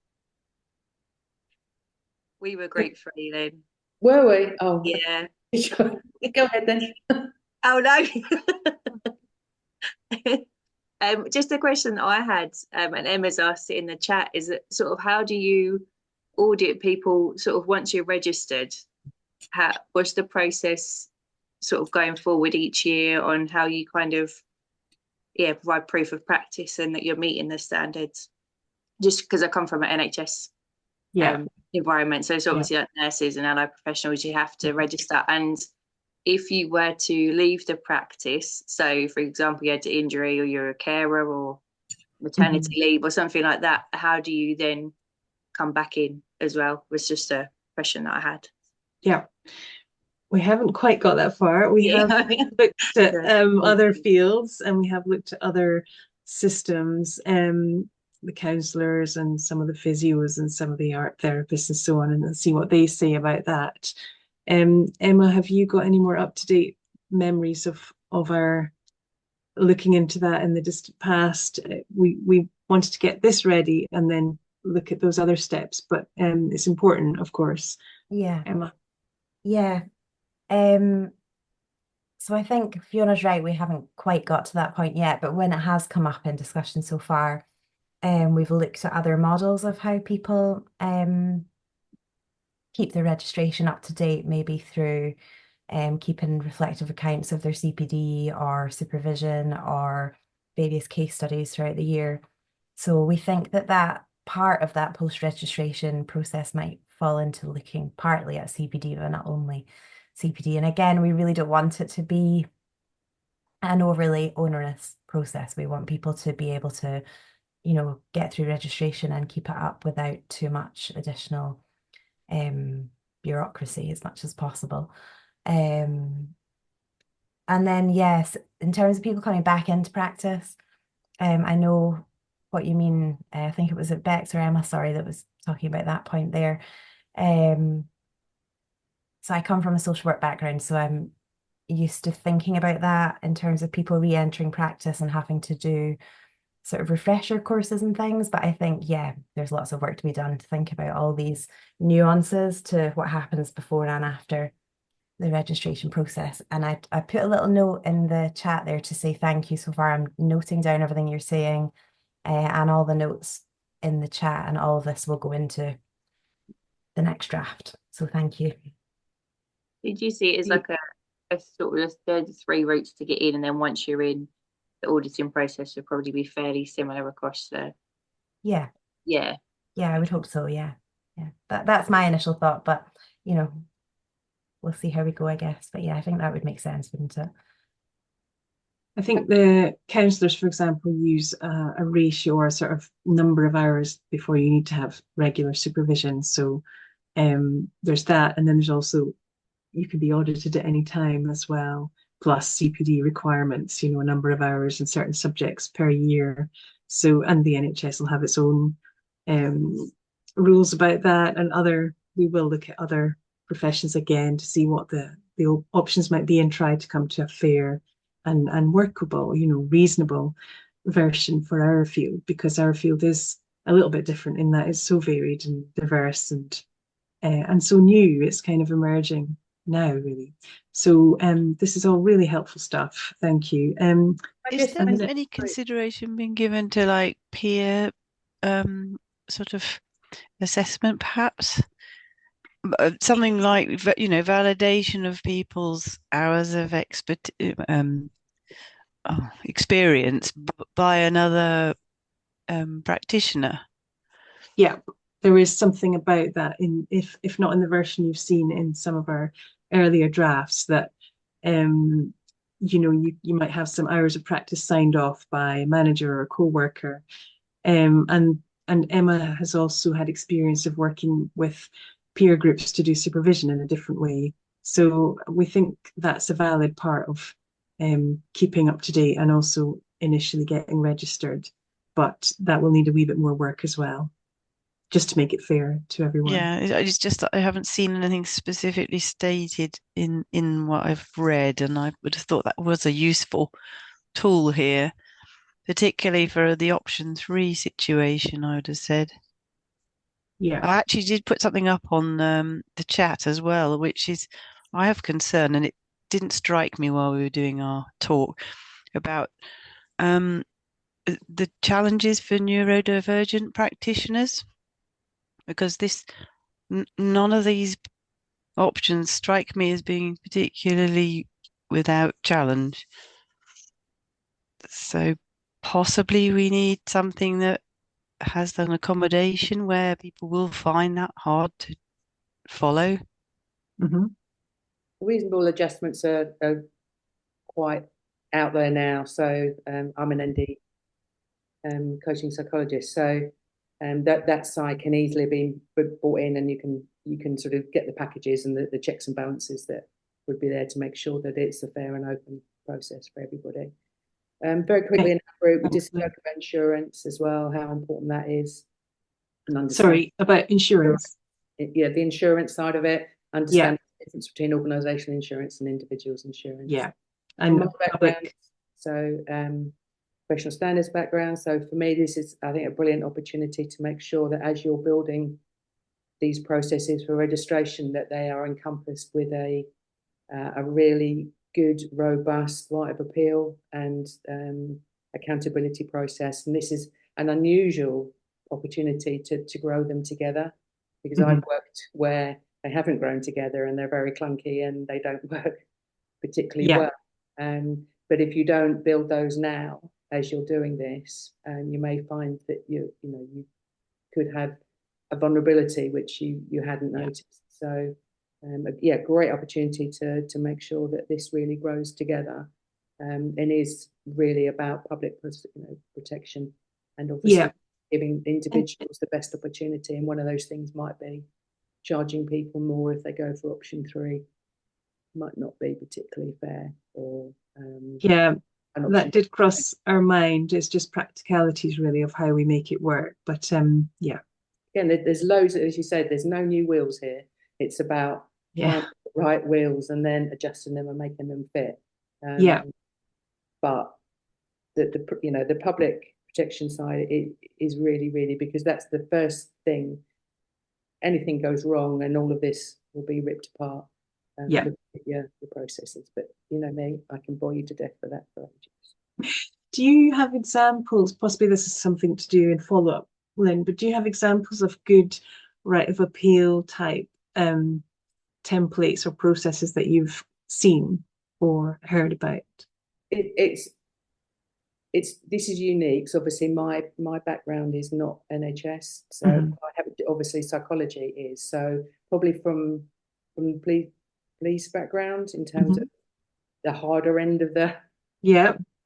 We were group 3 then. Were we? Oh, yeah. Go ahead then. Oh no. Just a question that I had, and Emma's asked it in the chat, is that sort of how do you audit people sort of once you're registered? What's the process sort of going forward each year on how you kind of provide proof of practice and that you're meeting the standards? Just because I come from an NHS environment, so it's obviously like nurses and allied professionals, you have to register. And if you were to leave the practice, so for example, you had an injury or you're a carer or maternity leave or something like that, how do you then come back in as well? Was just a question that I had. Yeah, we haven't quite got that far. We have looked at other fields, and we have looked at other systems, the counsellors and some of the physios and some of the art therapists and so on, and see what they say about that. Emma, have you got any more up-to-date memories of our looking into that in the distant past? We wanted to get this ready and then look at those other steps, but it's important, of course. Yeah. Emma. Yeah. So I think Fiona's right, we haven't quite got to that point yet, but when it has come up in discussion so far, we've looked at other models of how people keep their registration up to date, maybe through keeping reflective accounts of their CPD or supervision or various case studies throughout the year. So we think that that part of that post-registration process might fall into looking partly at CPD, but not only CPD. And again, we really don't want it to be an overly onerous process. We want people to be able to, you know, get through registration and keep it up without too much additional bureaucracy as much as possible. And then, yes, in terms of people coming back into practice, I know what you mean. I think it was at Bex or Emma, sorry, that was talking about that point there. So I come from a social work background, so I'm used to thinking about that in terms of people re-entering practice and having to do sort of refresher courses and things. But I think, yeah, there's lots of work to be done to think about all these nuances to what happens before and after the registration process. And I put a little note in the chat there to say thank you so far. I'm noting down everything you're saying and all the notes in the chat, and all of this will go into the next draft. So thank you. Did you see it as like a sort of there's 3 routes to get in, and then once you're in, the auditing process will probably be fairly similar across the Yeah, I would hope so. Yeah that's my initial thought, but you know, we'll see how we go, I guess. But yeah, I think that would make sense, wouldn't it? I think the counsellors, for example, use a ratio or a sort of number of hours before you need to have regular supervision. So there's that, and then there's also, you can be audited at any time as well, plus CPD requirements, you know, a number of hours in certain subjects per year. So, and the NHS will have its own rules about that, and we will look at other professions again to see what the options might be and try to come to a fair and workable, you know, reasonable version for our field, because our field is a little bit different in that it's so varied and diverse and so new. It's kind of emerging now, really. So this is all really helpful stuff. Thank you. Is there any consideration being given to like peer sort of assessment, perhaps? Something like, you know, validation of people's hours of experience by another practitioner. Yeah, there is something about that if not in the version you've seen in some of our earlier drafts, that you know, you might have some hours of practice signed off by a manager or a co-worker, and Emma has also had experience of working with peer groups to do supervision in a different way. So we think that's a valid part of keeping up to date and also initially getting registered, but that will need a wee bit more work as well, just to make it fair to everyone. Yeah, it's just that I haven't seen anything specifically stated in what I've read, and I would have thought that was a useful tool here, particularly for the option 3 situation, I would have said. Yeah, I actually did put something up on the chat as well, which is, I have concern, and it didn't strike me while we were doing our talk, about the challenges for neurodivergent practitioners, because none of these options strike me as being particularly without challenge. So possibly we need something that has an accommodation where people will find that hard to follow. Mm-hmm. Reasonable adjustments are quite out there now. So I'm an ND coaching psychologist, so that side can easily be brought in, and you can sort of get the packages and the checks and balances that would be there to make sure that it's a fair and open process for everybody. Very quickly in that group, we just spoke about insurance as well, how important that is. And sorry, about insurance. Yeah, the insurance side of it, understand the difference between organisational insurance and individuals' insurance. Yeah, and public. So professional standards background. So for me, this is, I think, a brilliant opportunity to make sure that as you're building these processes for registration, that they are encompassed with a really good, robust right of appeal and accountability process. And this is an unusual opportunity to grow them together, because I've worked where they haven't grown together and they're very clunky and they don't work particularly well. But if you don't build those now as you're doing this, you may find that you could have a vulnerability which you hadn't noticed. So great opportunity to make sure that this really grows together, and is really about public protection, and obviously giving individuals the best opportunity. And one of those things might be charging people more if they go for option 3. Might not be particularly fair, or that did cross our mind. It's just practicalities really of how we make it work. But again, there's loads, as you said, there's no new wheels here. It's about finding the right wheels and then adjusting them and making them fit. But the public protection side is really, really, because that's the first thing. Anything goes wrong and all of this will be ripped apart. The processes. But you know me, I can bore you to death for that for ages. Do you have examples? Possibly this is something to do in follow-up, Lynn, but do you have examples of good right of appeal type templates or processes that you've seen or heard about? This is unique. So obviously my background is not NHS, so I have, obviously psychology is, so probably from police background in terms of the harder end of the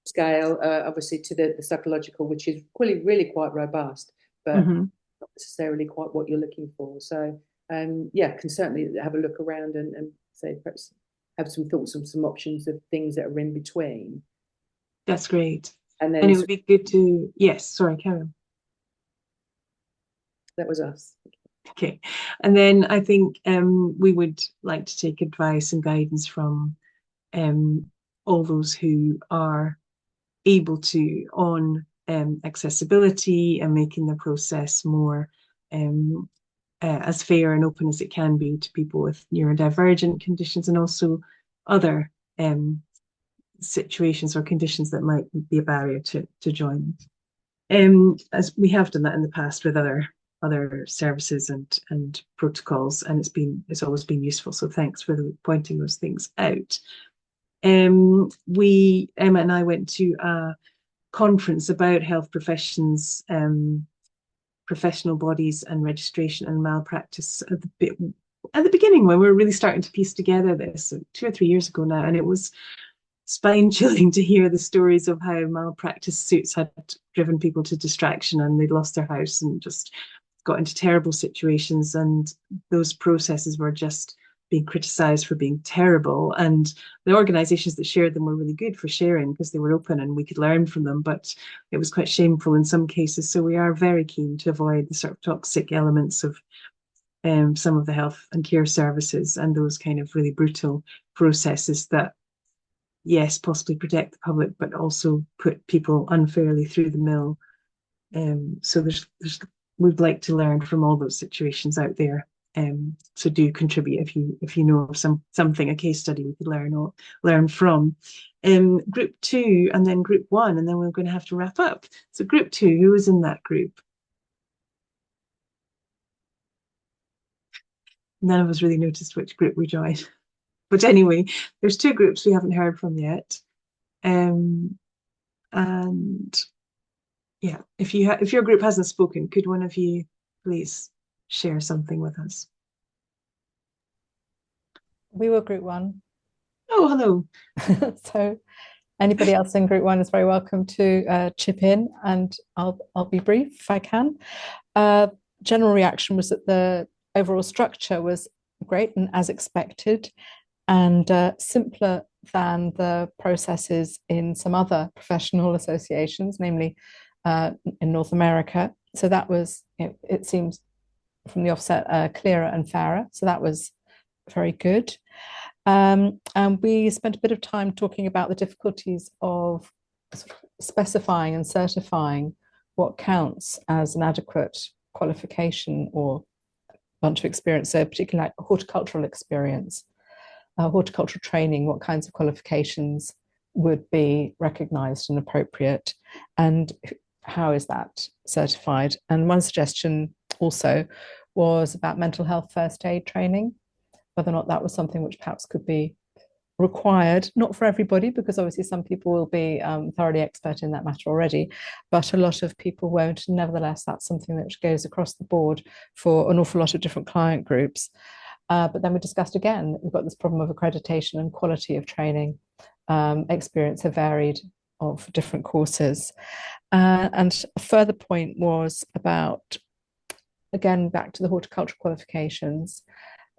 scale, obviously to the psychological, which is really quite robust, but not necessarily quite what you're looking for. So can certainly have a look around and say perhaps have some thoughts of some options of things that are in between. That's great. And then it would be good to sorry, carry on. That was us. Okay, and then I think we would like to take advice and guidance from all those who are able to on accessibility and making the process more as fair and open as it can be to people with neurodivergent conditions, and also other situations or conditions that might be a barrier to join. As we have done that in the past with other services and protocols, and it's always been useful. So thanks for pointing those things out. Emma and I went to a conference about health professions, professional bodies and registration and malpractice at the beginning, when we were really starting to piece together this 2 or 3 years ago now, and it was spine-chilling to hear the stories of how malpractice suits had driven people to distraction, and they'd lost their house and just got into terrible situations, and those processes were just being criticised for being terrible. And the organisations that shared them were really good for sharing because they were open and we could learn from them, but it was quite shameful in some cases. So we are very keen to avoid the sort of toxic elements of some of the health and care services and those kind of really brutal processes that, yes, possibly protect the public, but also put people unfairly through the mill. So we'd like to learn from all those situations out there So do contribute if you know of something, a case study we could learn from. Group 2 and then group 1, and then we're going to have to wrap up. So group 2, who was in that group? None of us really noticed which group we joined. But anyway, there's 2 groups we haven't heard from yet. And yeah, if your group hasn't spoken, could one of you please share something with us? We were group 1. Oh, hello. So anybody else in group 1 is very welcome to chip in, and I'll be brief if I can. General reaction was that the overall structure was great and as expected, and simpler than the processes in some other professional associations, namely in North America. So that was, it seems from the offset, clearer and fairer. So that was very good. And we spent a bit of time talking about the difficulties of specifying and certifying what counts as an adequate qualification or bunch of experience, so particularly like horticultural experience, horticultural training, what kinds of qualifications would be recognized and appropriate, and how is that certified? And one suggestion also was about mental health first aid training, whether or not that was something which perhaps could be required, not for everybody, because obviously some people will be thoroughly expert in that matter already, but a lot of people won't. Nevertheless, that's something that goes across the board for an awful lot of different client groups. But then we discussed again, we've got this problem of accreditation and quality of training. Experience have varied of different courses. And a further point was about, again, back to the horticultural qualifications.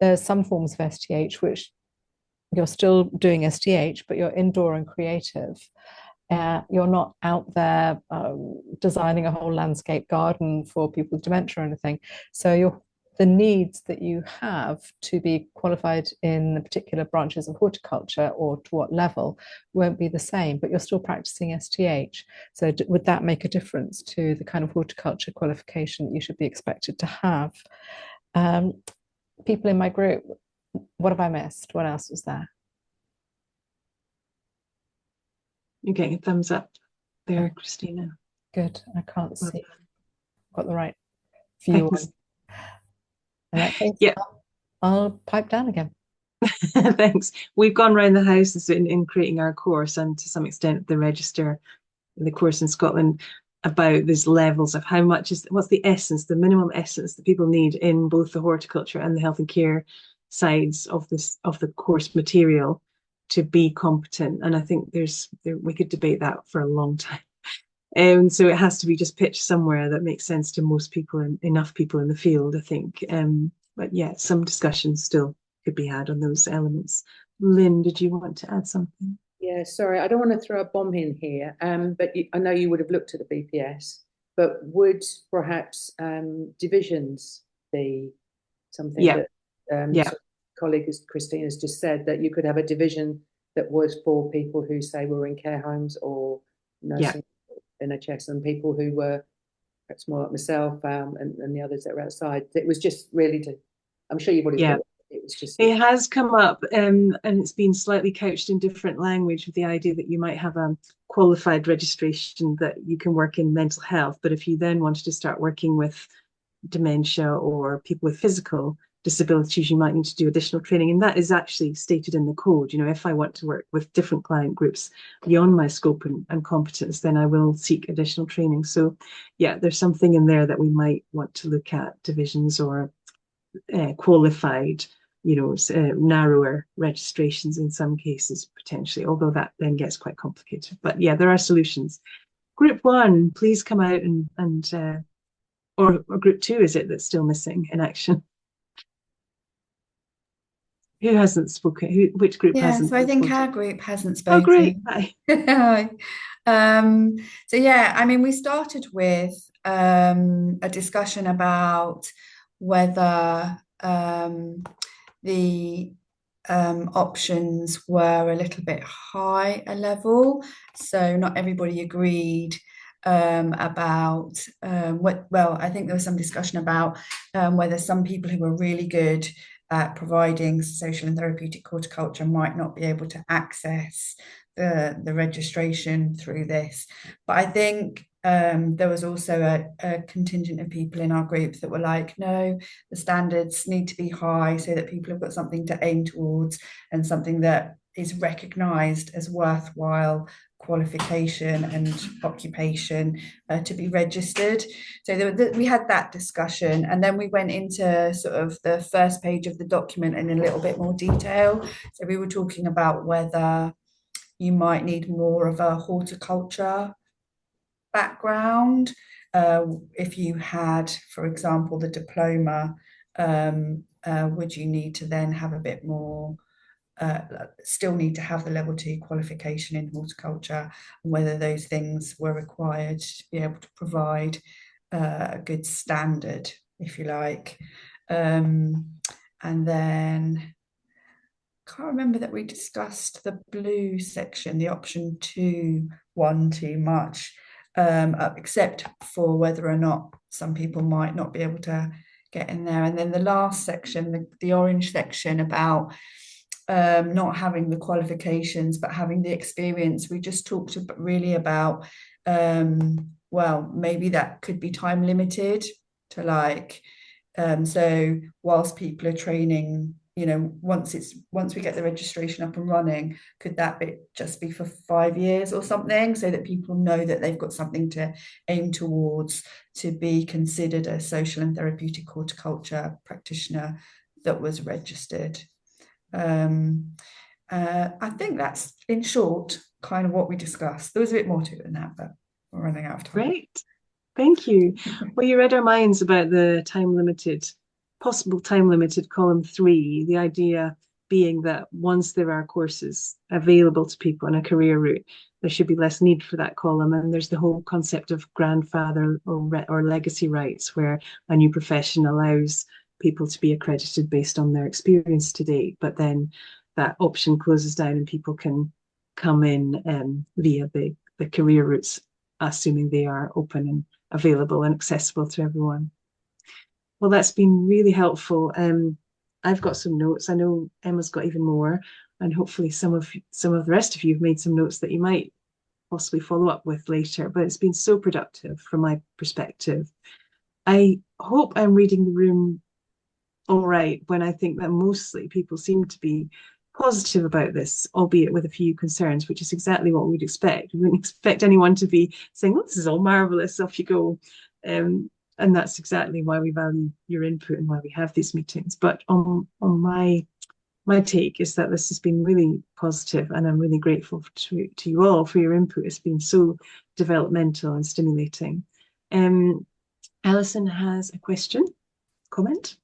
There's some forms of STH which you're still doing STH, but you're indoor and creative. You're not out there designing a whole landscape garden for people with dementia or anything. So the needs that you have to be qualified in the particular branches of horticulture or to what level won't be the same, but you're still practicing STH. So would that make a difference to the kind of horticulture qualification that you should be expected to have? People in my group, what have I missed? What else was there? You're getting a thumbs up there, Christina. Good. I can't see. Got the right view on. In that case, yeah, I'll pipe down again. Thanks. We've gone around the house in creating our course, and to some extent the register, the course in Scotland, about these levels of how much what's the essence, the minimum essence that people need in both the horticulture and the health and care sides of the course material to be competent. And I think we could debate that for a long time. And so it has to be just pitched somewhere that makes sense to most people and enough people in the field, I think. But yeah, some discussions still could be had on those elements. Lynn, did you want to add something? Yeah, sorry, I don't want to throw a bomb in here, but I know you would have looked at the BPS, but would perhaps divisions be something that sort of colleague Christine has just said, that you could have a division that was for people who say were in care homes or nursing NHS, and people who were perhaps more like myself and the others that were outside. It was just really to, I'm sure you've already thought it was just. It has come up and it's been slightly couched in different language with the idea that you might have a qualified registration that you can work in mental health, but if you then wanted to start working with dementia or people with physical disabilities, you might need to do additional training, and that is actually stated in the code. You know, if I want to work with different client groups beyond my scope and competence, then I will seek additional training. So yeah, there's something in there that we might want to look at, divisions or qualified, narrower registrations in some cases potentially, although that then gets quite complicated. But yeah, there are solutions. Group 1, please come out and or group 2, is it, that's still missing in action? Who hasn't spoken? Which group hasn't? So I think our group hasn't spoken. Oh, great. Hi. So yeah, I mean, we started with a discussion about whether the options were a little bit high a level. So not everybody agreed about I think there was some discussion about whether some people who were really good at providing social and therapeutic horticulture might not be able to access the registration through this. But I think there was also a contingent of people in our group that were like, no, the standards need to be high so that people have got something to aim towards and something that is recognised as worthwhile qualification and occupation to be registered. So we had that discussion, and then we went into sort of the first page of the document in a little bit more detail. So we were talking about whether you might need more of a horticulture background. If you had, for example, the diploma, would you need to then have a bit more, still need to have the level 2 qualification in horticulture, and whether those things were required to be able to provide a good standard, if you like. And then can't remember that we discussed the blue section, the option 2(1) too much, except for whether or not some people might not be able to get in there. And then the last section, the orange section about not having the qualifications but having the experience, we just talked really about maybe that could be time limited to like so whilst people are training, once we get the registration up and running, could that just be for 5 years or something, so that people know that they've got something to aim towards to be considered a social and therapeutic horticulture practitioner that was registered. I think that's, in short, kind of what we discussed. There was a bit more to it than that, but we're running out of time. Great. Thank you. Well, you read our minds about the possible time-limited column 3, the idea being that once there are courses available to people in a career route, there should be less need for that column. And there's the whole concept of grandfather or legacy rights, where a new profession allows people to be accredited based on their experience to date, but then that option closes down and people can come in via the career routes, assuming they are open and available and accessible to everyone. Well, that's been really helpful. I've got some notes. I know Emma's got even more, and hopefully some of the rest of you have made some notes that you might possibly follow up with later. But it's been so productive from my perspective. I hope I'm reading the room all right when I think that mostly people seem to be positive about this, albeit with a few concerns, which is exactly what we'd expect. We wouldn't expect anyone to be saying, "Oh, this is all marvelous, off you go." And that's exactly why we value your input and why we have these meetings. But on my take is that this has been really positive, and I'm really grateful to you all for your input. It's been so developmental and stimulating. Alison has a comment.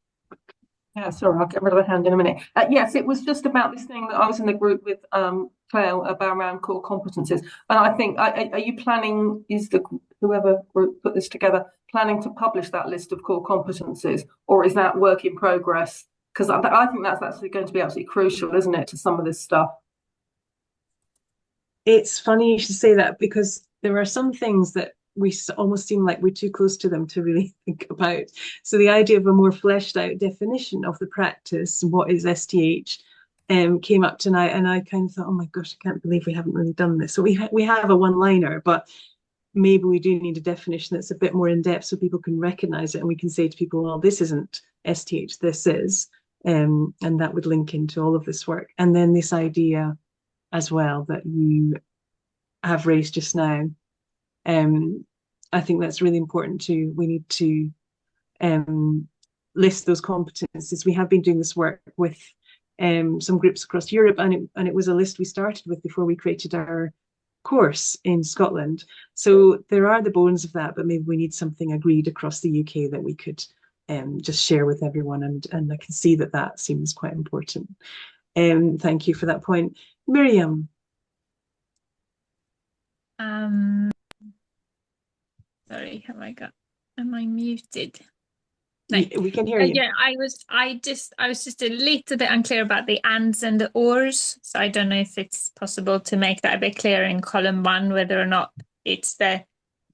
Yeah, sorry, I'll get rid of the hand in a minute. Yes, it was just about this thing that I was in the group with Claire about around core competencies. And I think, are you planning, whoever group put this together, planning to publish that list of core competencies, or is that work in progress? Because I think that's actually going to be absolutely crucial, isn't it, to some of this stuff? It's funny you should say that, because there are some things that we almost seem like we're too close to them to really think about. So the idea of a more fleshed out definition of the practice, what is STH, came up tonight, and I kind of thought, oh my gosh, I can't believe we haven't really done this. So we have a one-liner, but maybe we do need a definition that's a bit more in depth so people can recognize it, and we can say to people, well, this isn't STH, this is, and that would link into all of this work. And then this idea as well that you have raised just now, I think that's really important too. We need to list those competencies. We have been doing this work with some groups across Europe, and it was a list we started with before we created our course in Scotland. So there are the bones of that, but maybe we need something agreed across the UK that we could just share with everyone, and I can see that seems quite important. Thank you for that point. Miriam. Sorry, am I muted? No. We can hear you. Yeah, I was just a little bit unclear about the ands and the ors. So I don't know if it's possible to make that a bit clearer in column 1, whether or not it's the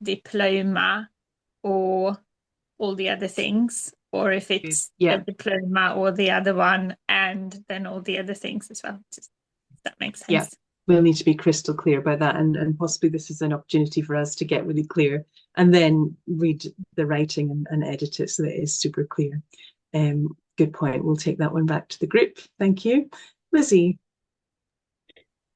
diploma or all the other things, or if it's Yeah. a diploma or the other one and then all the other things as well. Does that make sense? Yeah, we'll need to be crystal clear about that, and possibly this is an opportunity for us to get really clear and then read the writing and edit it so that it is super clear. Good point. We'll take that one back to the group. Thank you. Lizzie.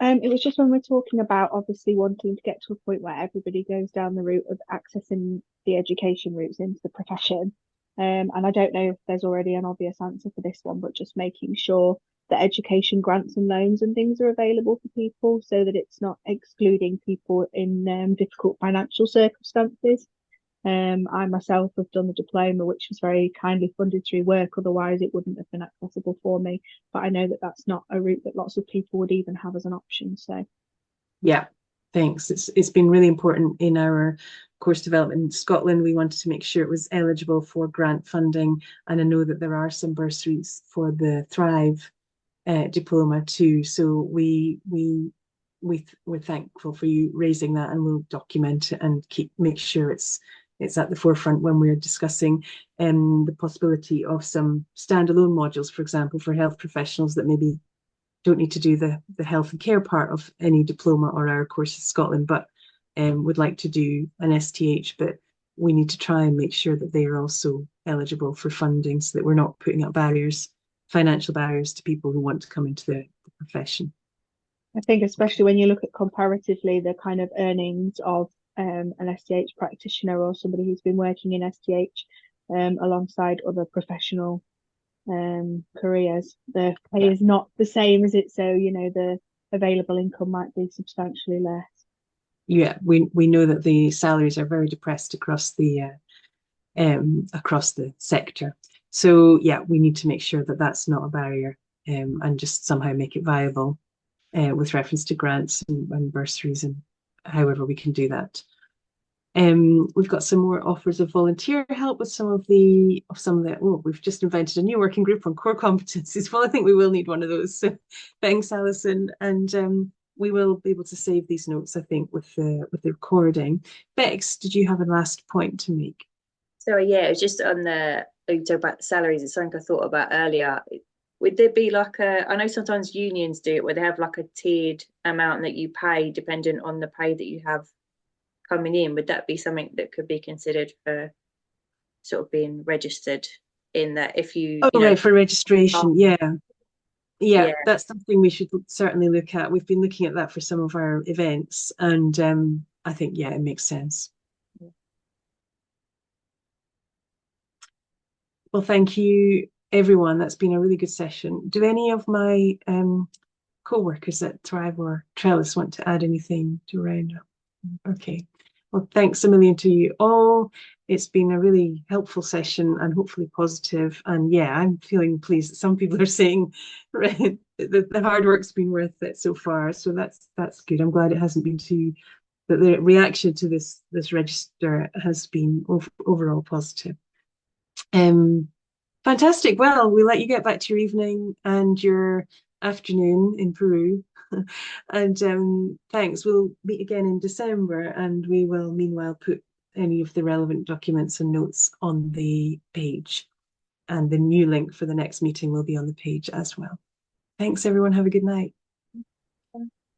It was just when we're talking about obviously wanting to get to a point where everybody goes down the route of accessing the education routes into the profession. And I don't know if there's already an obvious answer for this one, but just making sure that education grants and loans and things are available for people so that it's not excluding people in difficult financial circumstances. I myself have done the diploma, which was very kindly funded through work. Otherwise, it wouldn't have been accessible for me. But I know that that's not a route that lots of people would even have as an option. So, yeah, thanks. It's been really important in our course development in Scotland. We wanted to make sure it was eligible for grant funding, and I know that there are some bursaries for the Thrive diploma too. So we're thankful for you raising that, and we'll document it and make sure it's at the forefront when we're discussing the possibility of some standalone modules, for example, for health professionals that maybe don't need to do the health and care part of any diploma or our course in Scotland, but would like to do an STH, but we need to try and make sure that they are also eligible for funding so that we're not putting up financial barriers to people who want to come into the profession. I think especially when you look at comparatively the kind of earnings of an STH practitioner or somebody who's been working in STH alongside other professional careers, the pay is not the same as it, so the available income might be substantially less. Yeah, we know that the salaries are very depressed across the sector. So yeah, we need to make sure that that's not a barrier, and just somehow make it viable with reference to grants and bursaries and however we can do that. We've got some more offers of volunteer help with some of the we've just invented a new working group on core competencies. Well, I think we will need one of those. So thanks, Alison, and we will be able to save these notes, I think, with the recording. Bex, did you have a last point to make? Sorry, yeah, it was just on you talk about the salaries. It's something I thought about earlier. Would there be I know sometimes unions do it where they have like a tiered amount that you pay dependent on the pay that you have coming in. Would that be something that could be considered for sort of being registered in that if you... right, for registration, yeah, that's something we should certainly look at. We've been looking at that for some of our events, and I think, yeah, it makes sense. Well, thank you, everyone. That's been a really good session. Do any of my co-workers at Thrive or Trellis want to add anything to round up? Okay. Well, thanks a million to you all. It's been a really helpful session and hopefully positive. And yeah, I'm feeling pleased that some people are saying the hard work's been worth it so far. So that's good. I'm glad it hasn't been that the reaction to this register has been overall positive. Fantastic. Well, we'll let you get back to your evening and your afternoon in Peru. And thanks. We'll meet again in December, and we will meanwhile put any of the relevant documents and notes on the page, and the new link for the next meeting will be on the page as well. Thanks, everyone. Have a good night.